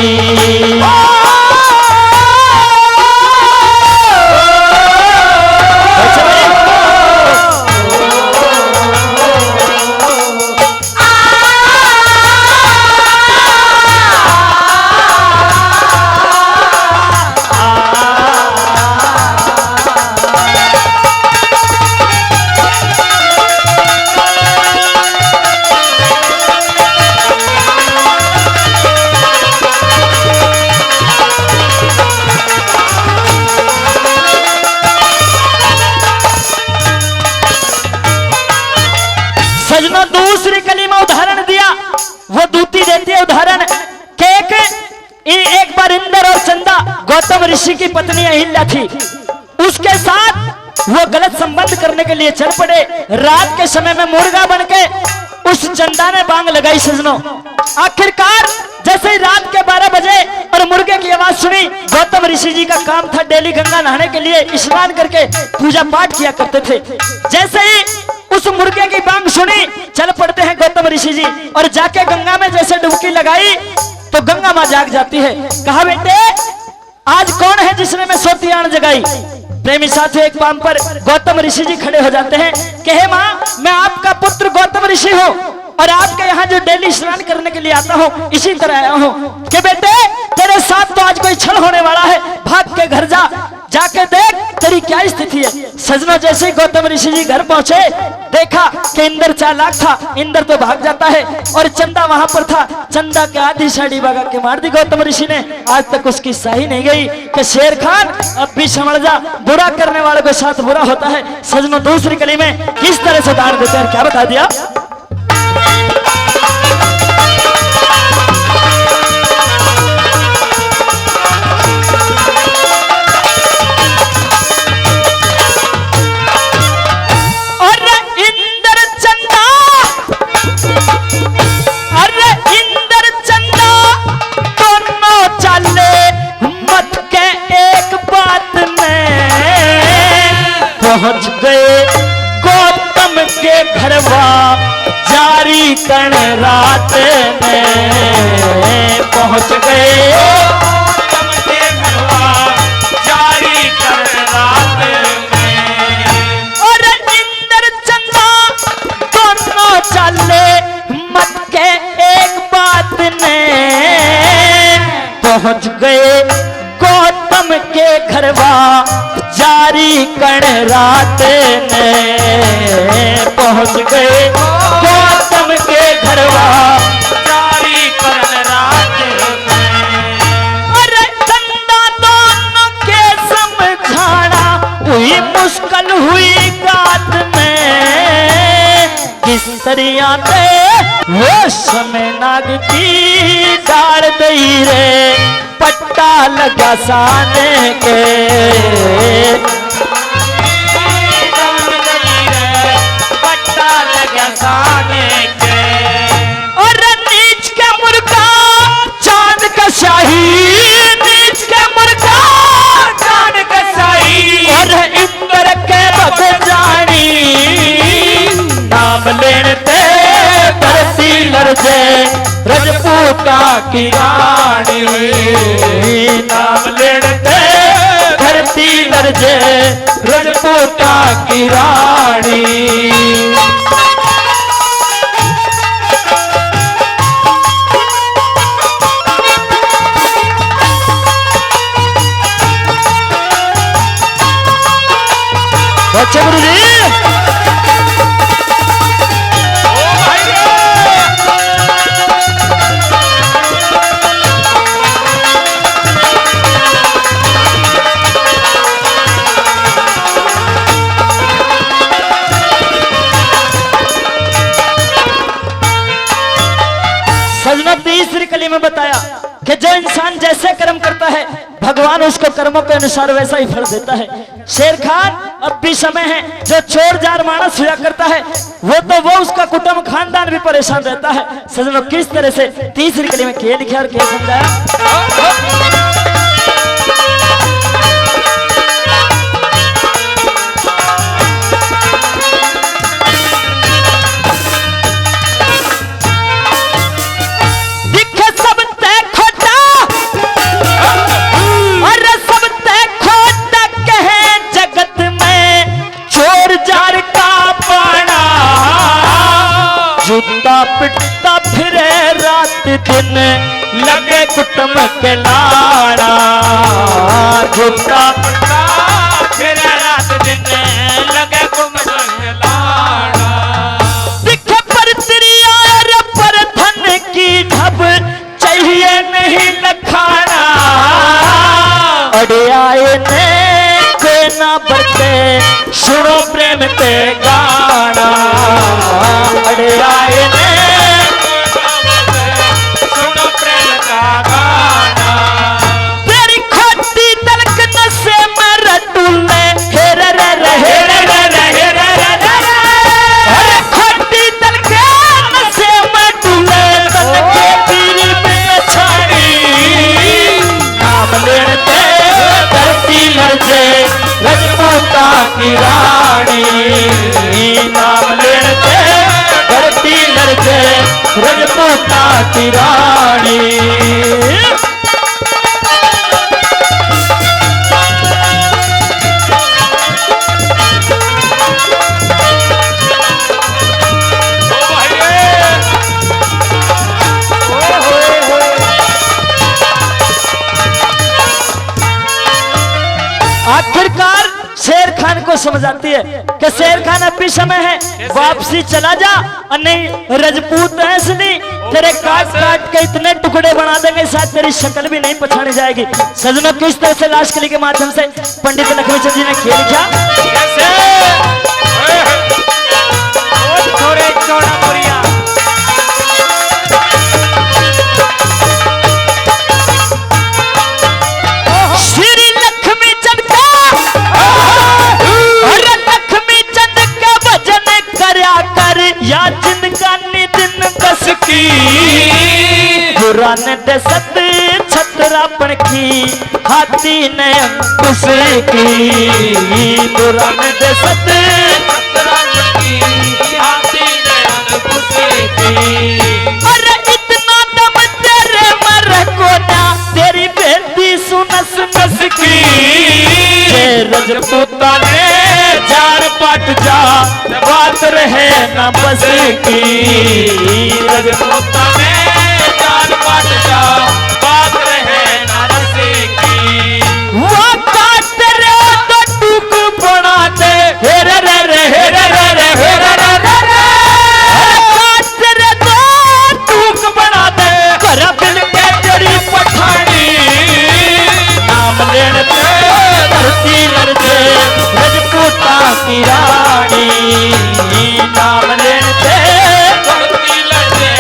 सजनों, दूसरी कली में उदाहरण दिया, वो दूती देती है उदाहरण कि एक बार इंद्र और चंदा गौतम ऋषि की पत्नी अहिल्या थी, उसके साथ वो गलत संबंध करने के लिए चल पड़े। रात के समय में मुर्गा बनके उस चंदा ने बांग लगाई। सजनों, आखिरकार जैसे ही रात के 12 बजे और मुर्गे की आवाज सुनी, गौतम ऋषि जी का काम था डेली गंगा नहाने के लिए स्नान करके पूजा पाठ किया करते थे। जैसे ही उस मुर्गे की बांग सुनी, चल पड़ते हैं गौतम ऋषि जी और जाके गंगा में जैसे डुबकी लगाई तो गंगा मां जाग जाती है। कहा, बेटे आज कौन है जिसने मैं सोती आन जगाई? प्रेमी साथी एक पाम पर गौतम ऋषि जी खड़े हो जाते हैं, कहे मां मैं आपका पुत्र गौतम ऋषि हूँ और आपके यहाँ जो डेली स्नान करने के लिए आता हूँ इसी तरह आया हूँ कि बेटे तेरे साथ तो आज कोई छल होने वाला है, भाग के घर जा। जाके देख तेरी क्या स्थिति है। सजनों जैसे ही गौतम ऋषि जी घर पहुंचे, देखा कि इंद्र चालाक था, इंद्र तो भाग जाता है और चंदा वहां पर था। चंदा के आधी साड़ी भगा के मार दी गौतम ऋषि ने। आज तक उसकी सही नहीं गई कि शेर खान अब भी समझ जा, बुरा करने वाले के साथ बुरा होता है। सजनों दूसरी कली में किस तरह से दान देते हैं क्या बता दिया। पहुंच गए गौतम के घरवा जारी कण रात में। पहुंच गए गौतम के घरवा जारी कण रात में। और इंद्र चंदा दोनों चले मत के एक बात ने। पहुंच गए गौतम के घरवा जारी कण रात में। पहुंच गए गौतम के घरवा जारी कण रात में। अरे चंदा दोनों के समझाना हुई मुश्किल हुई बात में। किस तरिया ते वो समय नाग की डाल दई रे, पट्टा लगा साने के। पट्टा लगा साने के। और नीच के मुर्गा चांद का शाही, नीच के मुर्गा चांद का शाही। और इंद्र के बद जानी नाम लेते धरती लरजे, रजपूता की रानी नाम लेते धरती लरजे, रजपूता की रानी। बच्चे गुरु जी तीसरी कली में बताया कि जो इंसान जैसे कर्म करता है भगवान उसको कर्मों के अनुसार वैसा ही फल देता है। शेर खान अब भी समय है, जो चोर जार मानस हुआ करता है वो उसका कुटुंब खानदान भी परेशान रहता है। सजनों किस तरह से तीसरी कली में क्या लिखा और क्या समझाया। जूता पिटता फिरे रात दिन लगे कुटुंब के लाड़ा। जूता पिटता फिरे रात दिन लगे कुटुंब के लाड़ा। दिखे पर त्रिया पर धन की ढब चाहिए नहीं लखाना। अड़े आए ने देना बरते सुनो प्रेम के गाना। अड़े आए ने सुनो प्रेम का गाना। तेरी खोटी तलक नशे में रटूले हेरे रे रहे अरे खोटी तलक नशे में टूले तलके पीरी में छाड़ी। नाम लेते धरती लरजे, रजपूता की रानी नाम लेते धरती लरजे, रजपूता की रानी। को समझ आती है कि शेर खान अब भी समय है, वापसी चला जा, और नहीं रजपूत है इसलिए तेरे काट काट के इतने टुकड़े बना देंगे शायद तेरी शक्ल भी नहीं पछानी जाएगी। सजनों किस तरह से लाश कली के माध्यम से पंडित लक्ष्मीचंद जी ने खेल किया। थोड़े चौड़ा बोरिया श्री लक्ष्मीचंद का और लक्ष्मीचंद का भजन करया कर या जिंदगा निदिन कस की पुरान दे सत छतरापन की हाथी ने अंकुश की पुरान दे सत अरे इतना दम तेरे मर को ना तेरी बेटी सुनस नस की रजपूता ने झाड़ पट जा बात रहे न बस की रजपूता ने झाड़ पट जा बात रहे न बस की वो काट रे तो टूक बना दे हेरे रे रे हेरे रे रे हेरे रे रे काट रे तो टूक बना दे करा बिल के तेरी पठानी नाम लेने पे धरती लड़ते रजपूता की रानी नाम लेने पे धरती लड़ते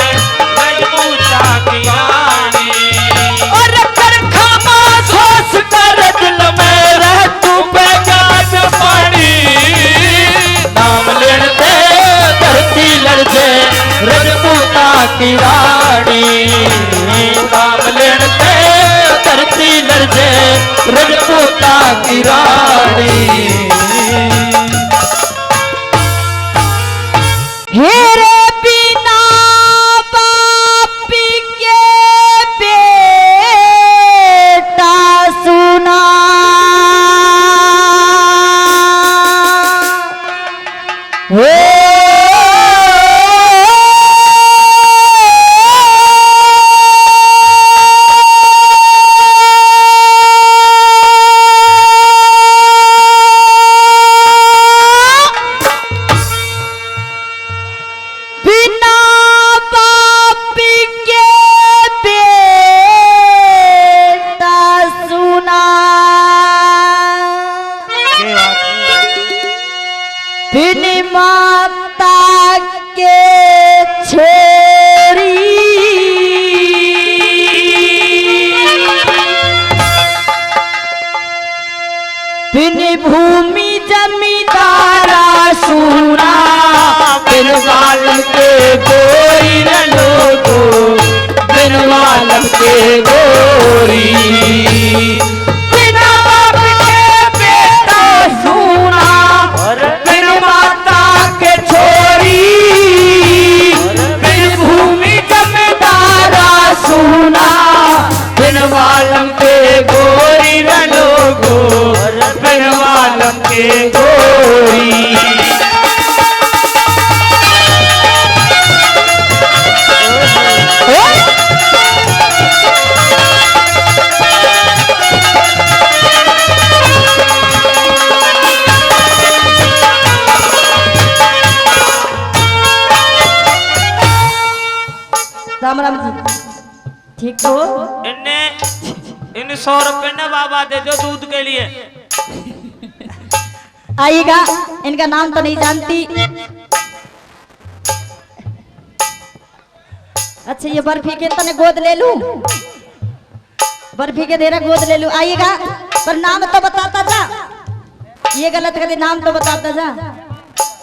रजपूता की रानी और कर खामोश होश कर दिल में रह तू बेगाज पानी नाम लेने पे धरती लड़ते रजपूता की रानी नाम लेने पे धरती लड़ते रजपूता की रानी। हेरे बिना बापी के बेटा सुना बिना बापी के बेटा सुना बिन माता के छोरी बिन भूमि जमींदारा सुना बिन वालम के गोरी न लोगो बिन वालम के गोरी बिना बाप के बेटा सुना बिन माता के छोरी बिन भूमि जमींदारा सुना बिन वालम के गोरी न लोगो बिन वालम के गोरी राम राम जी ठीक तो हो? इन 100 रुपए ना बाबा दे दो दूध के लिए। आइएगा, इनका नाम तो नहीं जानती। अच्छा ये बर्फी के तने गोद ले लूं, बर्फी के देरा गोद ले लूं। आइएगा पर नाम तो बताता जा, ये गलत कर दे, नाम तो बताता जा।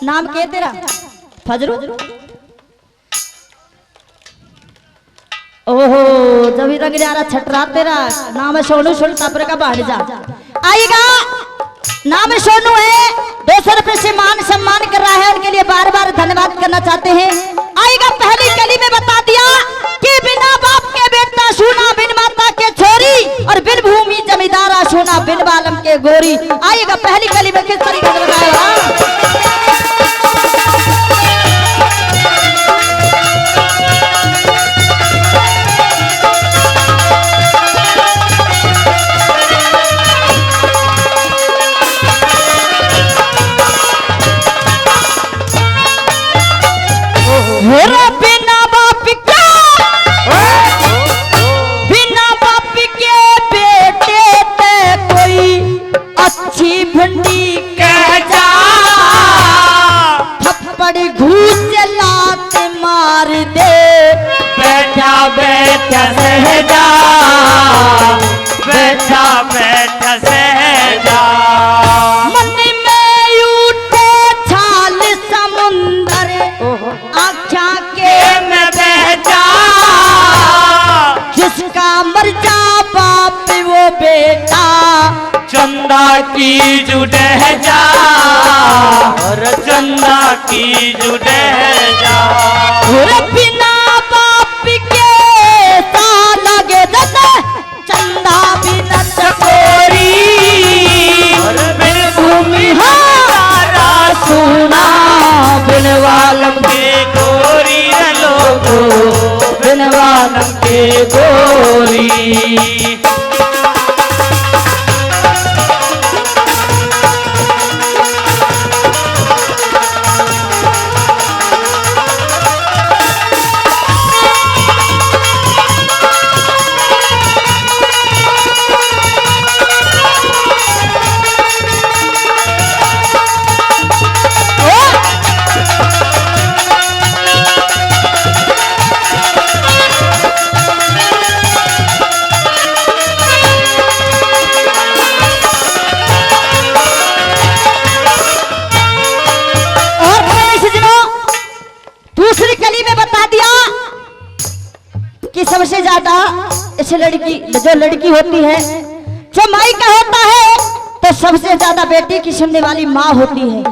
नाम क्या तेरा? फजरू। ओहो जब रंग जा रहा छटरा तेरा नाम है सोनू सुल्तापुर का बाढ़ जा। आइएगा नाम सोनू है, 200 रुपए से मान सम्मान कर रहा है, उनके लिए बार बार धन्यवाद करना चाहते हैं। आइएगा पहली कली में बता दिया कि बिना बाप के बेटा सुना बिन माता के छोरी और बिन भूमि जमींदारा सुना बिन बालम के गोरी। आइएगा पहली कली में किस तरीके से बताया। की जुड़े जा और चंदा की जुड़े जा बिना बाप के सा लगे दादा चंदा बिना चकोरी और बिन भूमि हारा सुना बिन वालम के गोरी लोगो बिन वालम के गोरी कि सबसे ज्यादा इस लड़की जो लड़की होती है जो माई का होता है तो सबसे ज्यादा बेटी की सुनने वाली माँ होती है।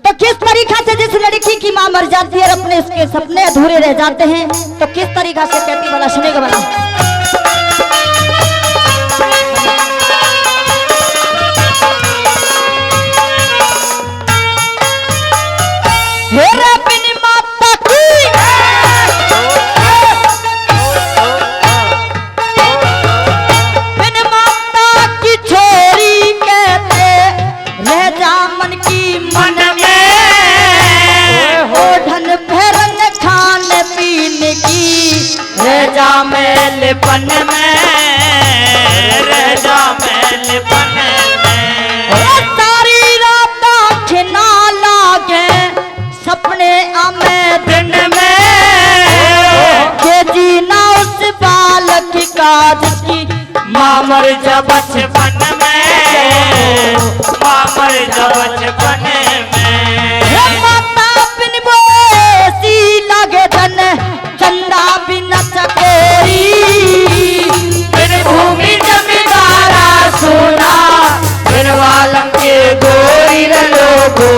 तो किस तरीका से जिस लड़की की माँ मर जाती है और अपने उसके सपने अधूरे रह जाते हैं तो किस तरीका से कहती वाला सुनेगा वाला मेरा बिन माता की बिन माता की छोरी कहते रह जा मन की मन में हो ढन भरन खाने पीने की रह जा मैलपन में रह जा मैलपन में सारी रात आँखें ना लागे सपने आमे दिन में के जीना उस बालक का जिसकी माँ मर जा बचपन में माँ मर जा बचपन में माता बिन बोसी लगे धन चंदा बिन चकोरी बिन भूमि जमींदारा सोना बिन वालम के गोरी लोगो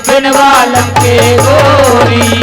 बिन वालम के गोरी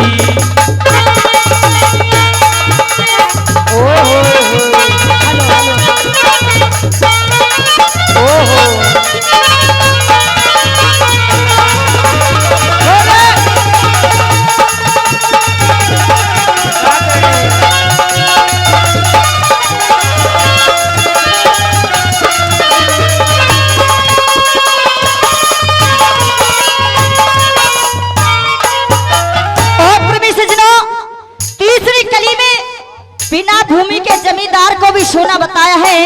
बिना भूमि के जमींदार को भी सोना बताया है।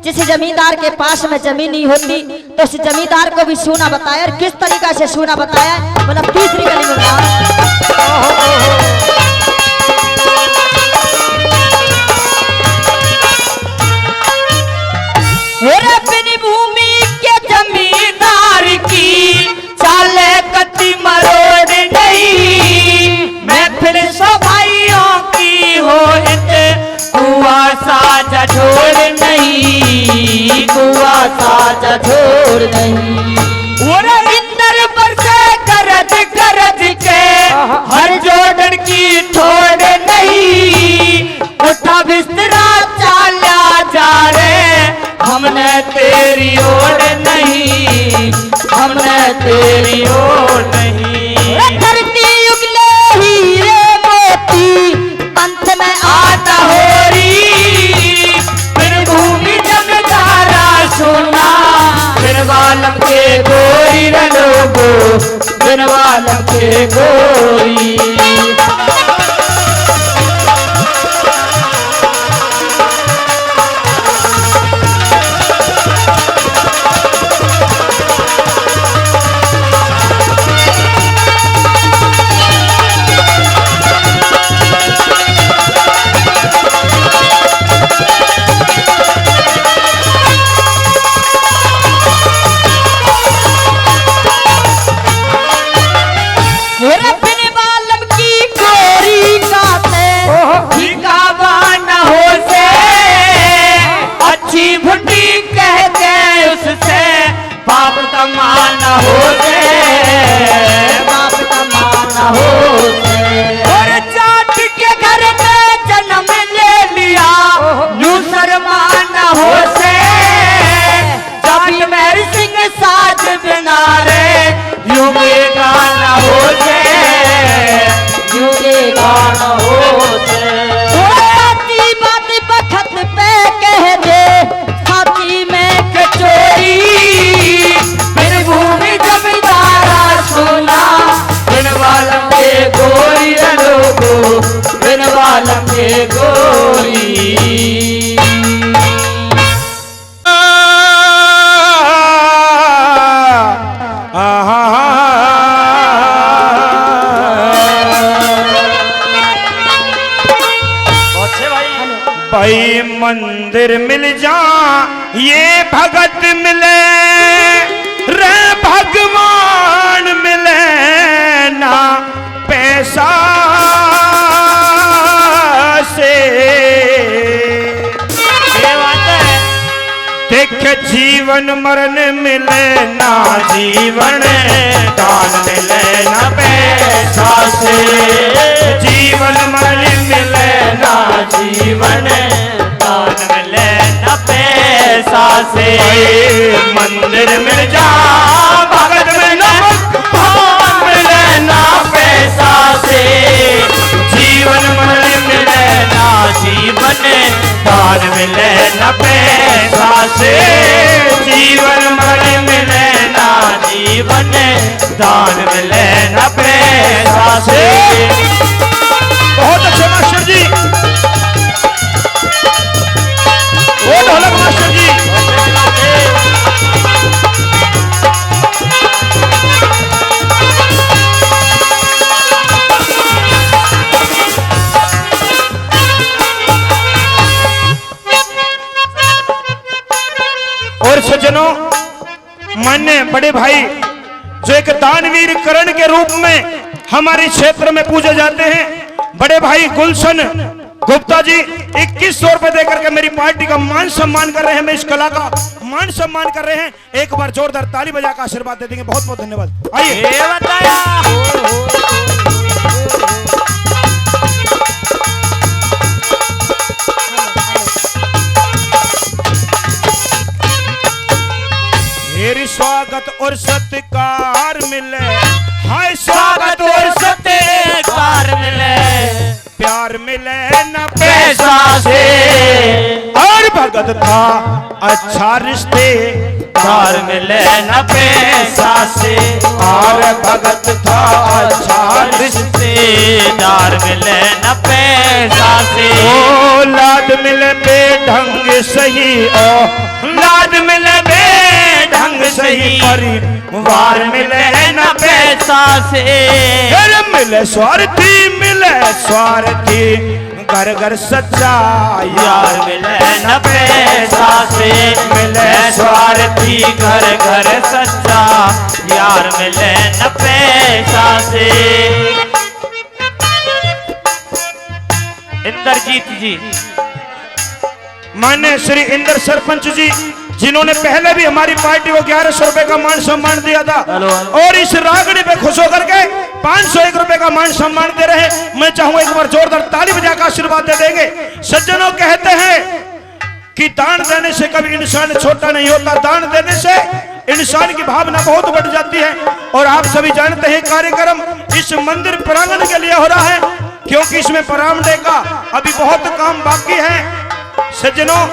जिस जमींदार के पास में जमीन नहीं होती तो उस जमींदार को भी सोना बताया और किस तरीका से सोना बताया मतलब तीसरी कली में बिन भूमि के जमींदार की चाले कति मरोड़ नहीं मैं फिर सभाइयों की हो कुआ साजा छोड़ नहीं कुआ साजा छोड़ नहीं इंदर पर से गरज गरज के हर जोड़न की ठोड़ नहीं उठा बिस्तरा चाला जा रे हमने तेरी ओर नहीं हमने तेरी ओर नहीं धरती उगले हीरे मोती पंथ में आता होरी फिर भूमि जमींदारा सोना फिर वालम के गोरी लोगो फिर वालम के गोरी बिन बालम ये गोरी। भाई मंदिर मिल जा ये भगत मिले रे भगवान मिले ना पैसा से। देख जीवन मरण मिले ना जीवन दान मिले ना पैसा से। जीवन मरण मिले ना जीवन दान मिले ना पैसा से। मंदिर मिल जा भगत में ना भगवान मिले ना पैसा से। जीवन मरण मिले ना जीवन दान मिले ना पैसा से। जीवन मरण मिले ना जीवन दान मिले ना पैसा से। बहुत अच्छे मास्टर जी, ओ ढोलक मास्टर जी। और सज्जनों, मान्य बड़े भाई जो एक दानवीर करण के रूप में हमारे क्षेत्र में पूजे जाते हैं, बड़े भाई गुलशन गुप्ता जी 2100 रुपए देकर के मेरी पार्टी का मान सम्मान कर रहे हैं। मैं इस कला का मान सम्मान कर रहे हैं। एक बार जोरदार ताली बजा का आशीर्वाद दे देंगे। बहुत बहुत धन्यवाद। आइए मेरी स्वागत और सत्कार मिले। हाय स्वागत और सत्कार मिले। प्यार मिले न पैसा से। और भगत था अच्छा रिश्तेदार मिले न पैसा से। और भगत था अच्छा रिश्तेदार मिले न पैसा से। ओ लाद मिले बेढंग सही, ओ लाद मिले बेढंग सही। परिवार मिले न पैसा से। फिर मिले स्वार्थी घर घर सच्चा यार मिले न पैसा से। मिले स्वार्थी घर घर सच्चा यार मिले न पैसा से। इंद्रजीत जी, मान्य श्री इंद्र सरपंच जी, जिन्होंने पहले भी हमारी पार्टी को 1100 रुपए का मान सम्मान दिया था और इस रागड़ी पे खुश होकर के 501 रुपए का मान सम्मान दे रहे हैं। मैं चाहूंगा एक बार जोरदार ताली बजाकर आशीर्वाद दे देंगे। सज्जनों, कहते हैं कि दान देने से कभी इंसान छोटा नहीं होता, दान देने से इंसान की भावना बहुत बढ़ जाती है। और आप सभी जानते हैं कार्यक्रम इस मंदिर प्रांगण के लिए हो रहा है, क्योंकि इसमें परामडे का अभी बहुत काम बाकी है। सज्जनों,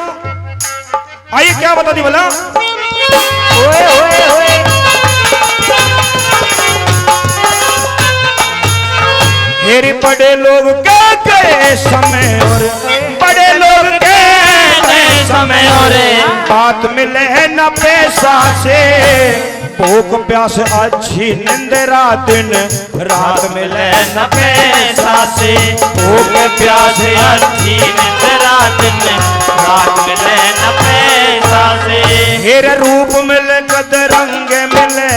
आइए क्या बता दी बोला। हेरी बड़े लोग क्या गए समय और बड़े लोग गए समय और बात मिले न पैसा से। भूख प्यास अच्छी निंदरा दिन रात मिले न पैसा से। भूख प्यास अच्छी निंदरा दिन रात मिले न पैसा से। हेर रूप मिले कद रंग मिले।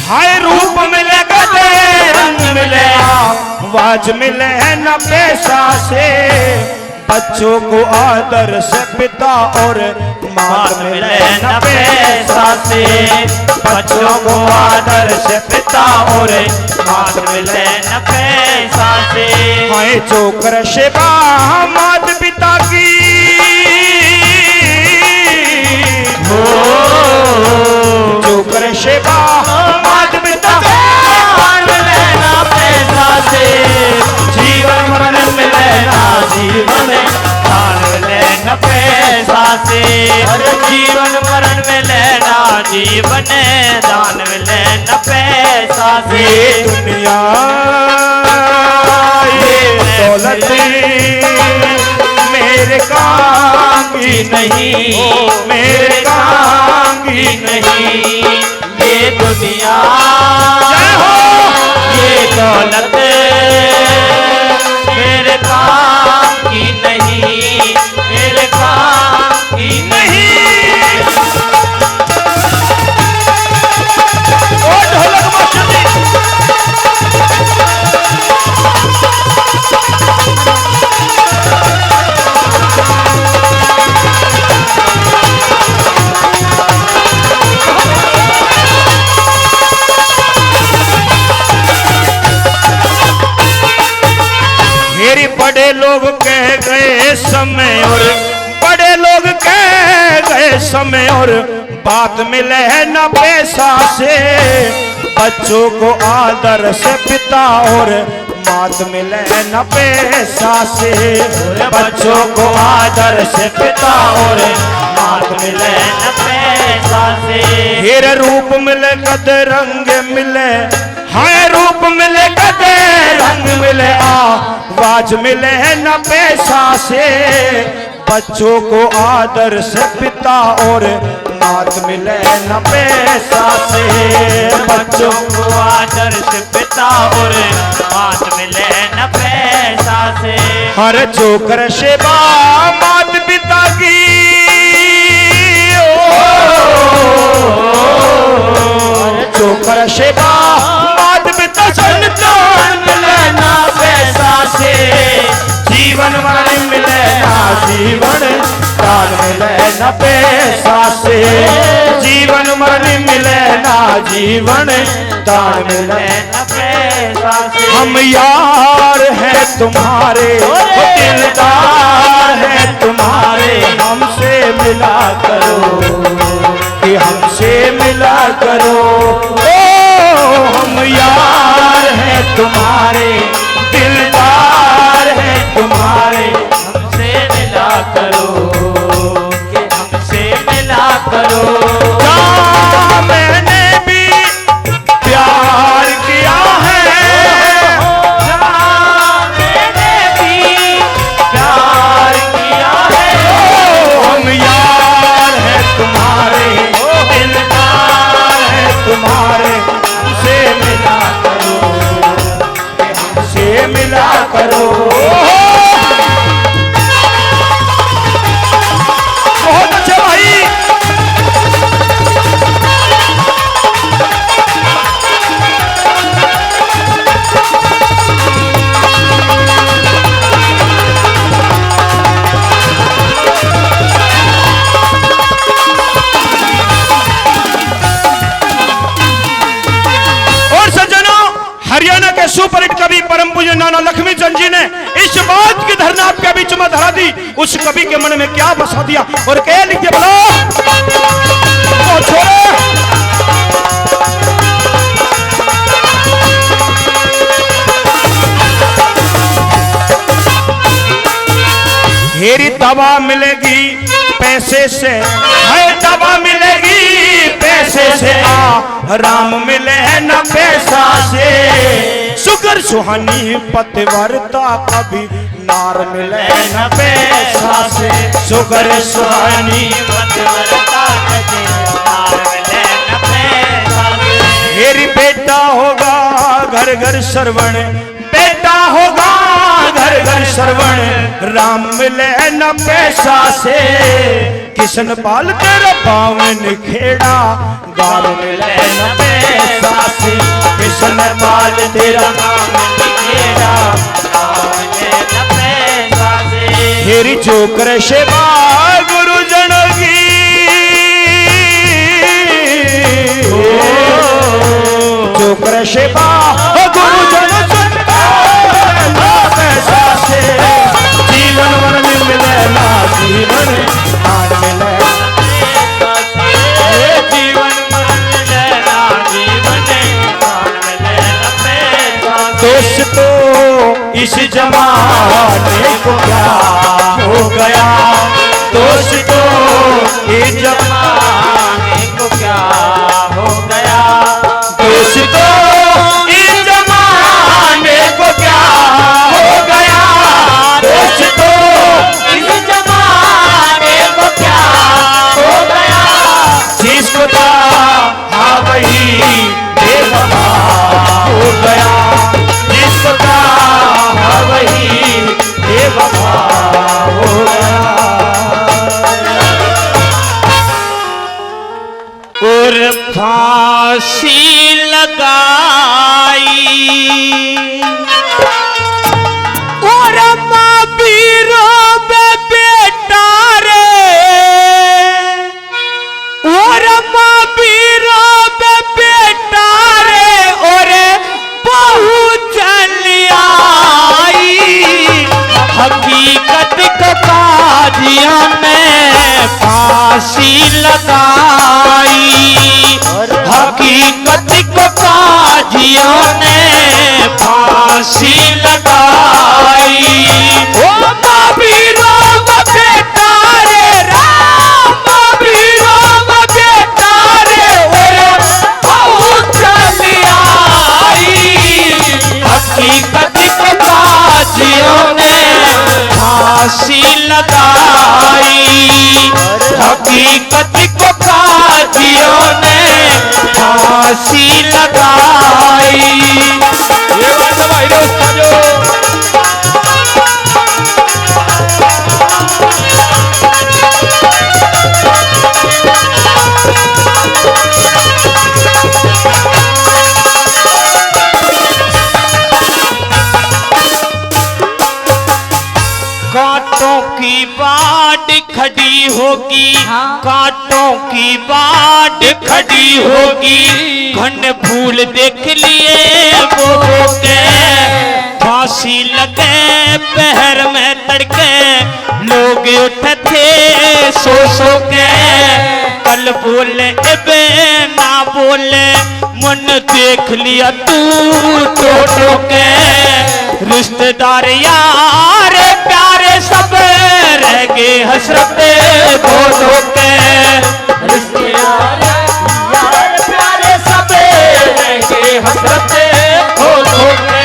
हाय रूप मिले कद रंग मिले। आवाज मिले न पैसा से। बच्चों को आदर से पिता और माँ मिले न पैसा से। बच्चों को आदर से पिता और माँ मिले न पैसा से। हाय जो कर सेवा माता पिता की, जो कर सेवा माता पिता मिले न पैसा से। जीवन मरण मिले ना जीवन दान मिले न पैसा से। अरे जीवन मरण मिले ना जीवन दान मिले न पैसा से। दुनिया ये दौलत मेरे काम की नहीं, मेरे काम की नहीं। ये दुनिया जय हो। ये दौलत मेरे काम की नहीं, मेरे काम की नहीं। ओ ढोलक मास्टर जी। मेरी बड़े लोग कह गए समय और बड़े लोग कह गए समय और बात मिले है न पैसा से। बच्चों को आदर से पिता और बात मिले है न पैसा से। बच्चों को आदर से पिता और बात मिले न पैसा से। फिर रूप मिले कद रंग मिले, हाँ रूप मिले कद रंग मिले, आवाज मिले है न पैसा से। बच्चों को आदर से पिता और बात मिले न पैसा से। बच्चों को आदर से पिता और बात मिले न पैसा से। हर चोकर सेवा मात पिता की, चोकर सेवा मात पिता संतान मिले ना पैसा से। जीवन मरण मिले ना जीवन दान मिले न पैसा से। जीवन मरण मिले ना जीवन दान मिले न पैसा से। हम यार हैं तुम्हारे, दिलदार हैं तुम्हारे, हमसे मिला करो कि हमसे मिला करो। ओ हम यार हैं तुम्हारे, दिलदार हैं तुम्हारे, हमसे मिला करो कि हमसे मिला करो। क्या मैंने भी प्यार किया है, मैंने भी प्यार किया है। हम यार हैं तुम्हारे, दिलदार हैं तुम्हारे, हमसे मिला करो, हमसे मिला करो। बहुत अच्छा भाई। हरियाणा के सुपरहिट कवि परम पूज्य नाना लक्ष्मी चंद जी ने इस बात की धरना आपके बीच में धरा दी। उस कवि के मन में क्या बसा दिया और क्या लिख दिया बोलो। तो छोड़ो। हेरी दवा मिलेगी पैसे से, है दवा मिलेगी पैसे से, राम मिले न पैसा से। सुगर सुहानी पतिव्रता कभी नार मिले न पैसा से। सुगर सुहानी पतिव्रता कभी नार मिले न पैसा से। हेरी बेटा होगा घर घर श्रवण, बेटा होगा घर घर श्रवण, राम मिले न पैसा से। किशन पाल तेरा पावन खेड़ा, गाल मिले न पैसा से। किशन पाल तेरा पावन खेड़ा, गाल मिले न पैसा से। हेरी चोकर सेवा गुरुजन की, चोकर सेवा गुरुजन पैसा से। जीवन मरण मिले ना जीवन दान मिले, जीवन मरण मिले ना जीवन दान मिले न पैसा से। दोस्तों इस जमाने को क्या हो गया, दोस्तों इस जमाने को क्या हो गया, दोस्तों इस जमाने को क्या हो गया, दोस्तों इस जमाने कतिक काजियों ने फांसी लगाई, हकीकत को काजियों ने फांसी लगाई। ओ महावीरों बेटा रे राम, महावीरों बेटा रे बहुत चली आई, हकीकत को काजियों ने फांसी लगाई, हकीकत को काजियों ने फांसी लगाई। ये बात भाई दोस्तों जो कांटों की बाट खड़ी होगी, कांटों की बाट खड़ी होगी, घन फूल देख लिए वो के फांसी लगे पहर में तड़के, लोग उठे थे सो सो के, कल बोले एबे ना बोले मन देख लिया तू टो के, रिश्तेदार यार प्यारे सब रह गए हसरते बोलो के, रिश्तेदार यार प्यारे सब रह गए हसरते बोलो के।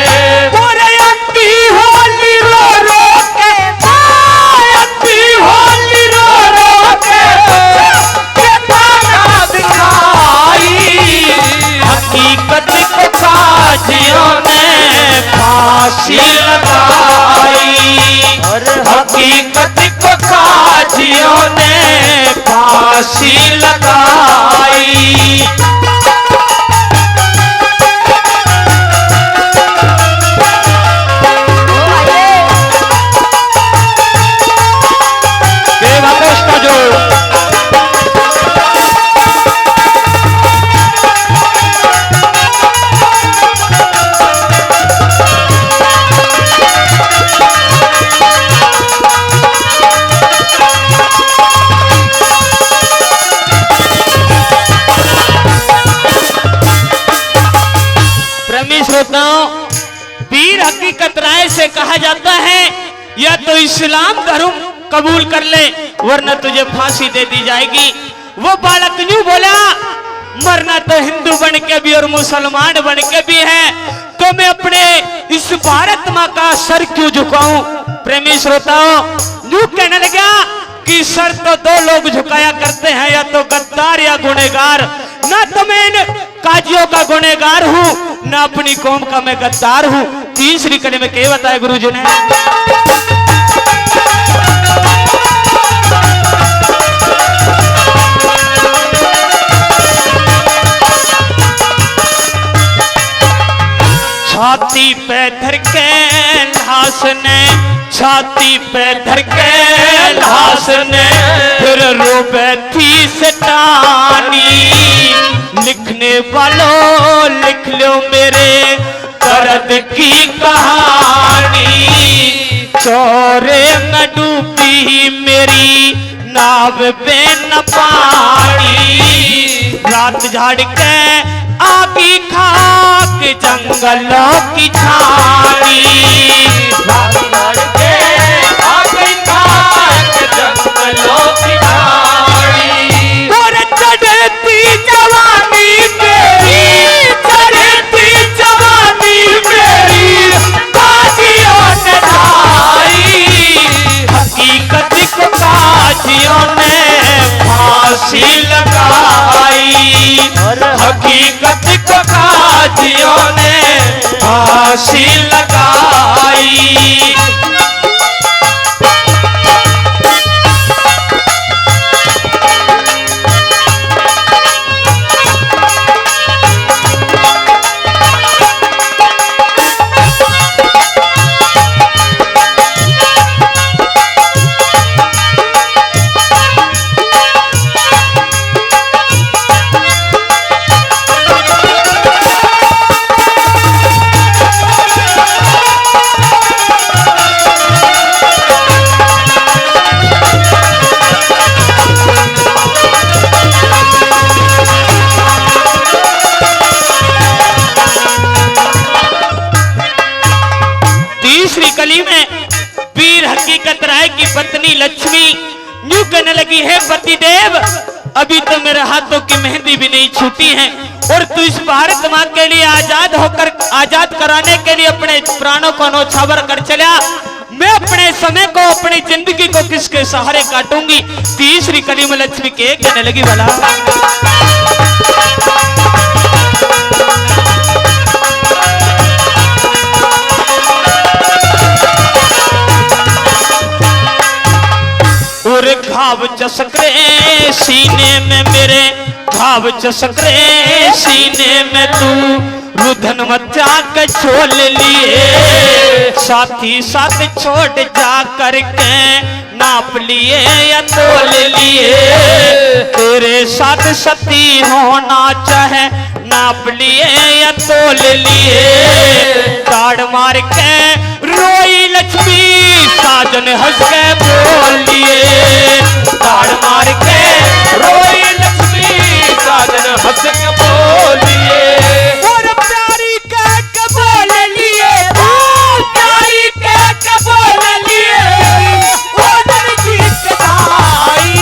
पूरे अंती होली रो रो के, अंती होली रो रो के दिखाई, हकीकत को काजियों ने फांसी लगाई, हकीकत को काजियों ने फांसी लगाई। वीर हकीकत राय से कहा जाता है या तो इस्लाम धर्म कबूल कर ले वरना तुझे फांसी दे दी जाएगी। वो बालक यूं बोला मरना तो हिंदू बन के भी और मुसलमान बन के भी है, तो मैं अपने इस भारत माँ का सर क्यों झुकाऊं। प्रेमी श्रोताओं यूं कहने लगा कि सर तो दो लोग झुकाया करते हैं, या तो गद्दार या गुनहगार। ना तो मैं इन काजियों का गुनहगार हूँ, ना अपनी कौम का मैं गद्दार हूँ। तीसरी कड़ी में क्या बताया गुरुजी ने, छाती पे धर के लाश ने, छाती पे धर के लाश ने फिर रोबे थी सटानी। लिखने वालों लिख लो मेरे दर्द की कहानी, चौरे में डूबी मेरी नाव पे न पानी। रात झाड़ के आगी खाक जंगलों की छानी, रात झाड़ के आगी खाक जंगलों की छानी। और चढ़ती जवानी मेरी, चढ़ती जवानी मेरी काजियों ने ढाई। हकीकत को काजियों ने फांसी लगाई, हकीकत को काजियों ने फांसी लगाई। लक्ष्मी यूं कहने लगी, है पतिदेव अभी तो मेरे हाथों की मेहंदी भी नहीं छूटी है और तू इस भारत माँ के लिए आजाद कराने के लिए अपने प्राणों को नौछावर कर चला। मैं अपने समय को, अपनी जिंदगी को किसके सहारे काटूंगी। तीसरी कली में लक्ष्मी के कहने लगी, भला और घाव चसक रे सीने में मेरे, घाव चसक रे सीने में तू रुधन मचा के छोड़ लिए, साथी साथ छोड़ जा करके नाप लिए या तोल लिए, तेरे साथ सती होना चाहे नाप लिए या तोल लिए। ताड़ मार के रोई लक्ष्मी साजन हंस के बोल लिए, ताड़ मार के रोई लक्ष्मी साजन हंस के बोल लिए। और प्यारी के बोल लिए, प्यारी के बोल लिए, ओदन की कटाई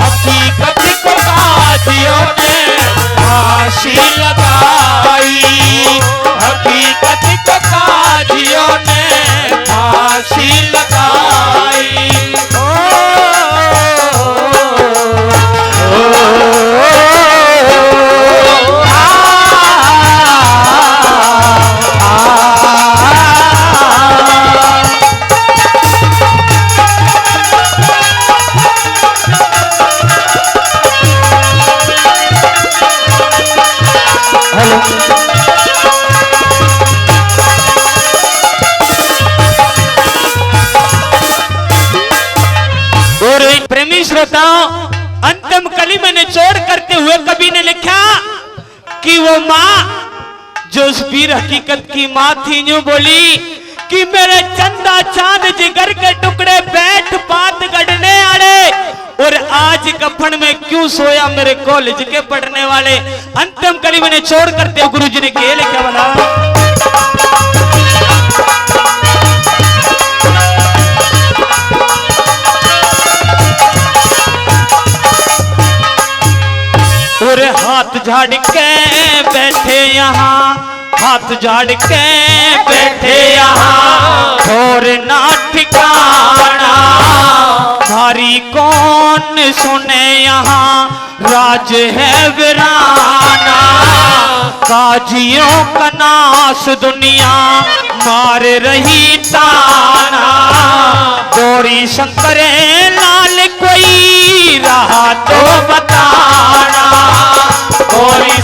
हकीकत को गाजियों ने फांसी लगाई, हकीकत को गाजियों ने फांसी लगाई। प्रेमी श्रोताओं, अंतिम कली में निचोड़ करते हुए कवि ने लिखा कि वो माँ जो उस वीर हकीकत की माँ थी, यूं बोली कि मेरे चंदा चांद जिगर के टुकड़े बैठ बात गढ़ने आड़े, और आज कफन में क्यों सोया मेरे कॉलेज के पढ़ने वाले। अंतिम कली में निचोड़ करते हुए गुरु जी ने क्या लिखा, बना और हाथ झाड़ के बैठे यहाँ, हाथ झाड़ के बैठे यहाँ, और ना ठिकाना भारी कौन सुने यहाँ, राज है वीराना काजियों का नाश दुनिया मार रही ताना। गौरी शंकरे लाल कोई रहा तो बताना, गौरी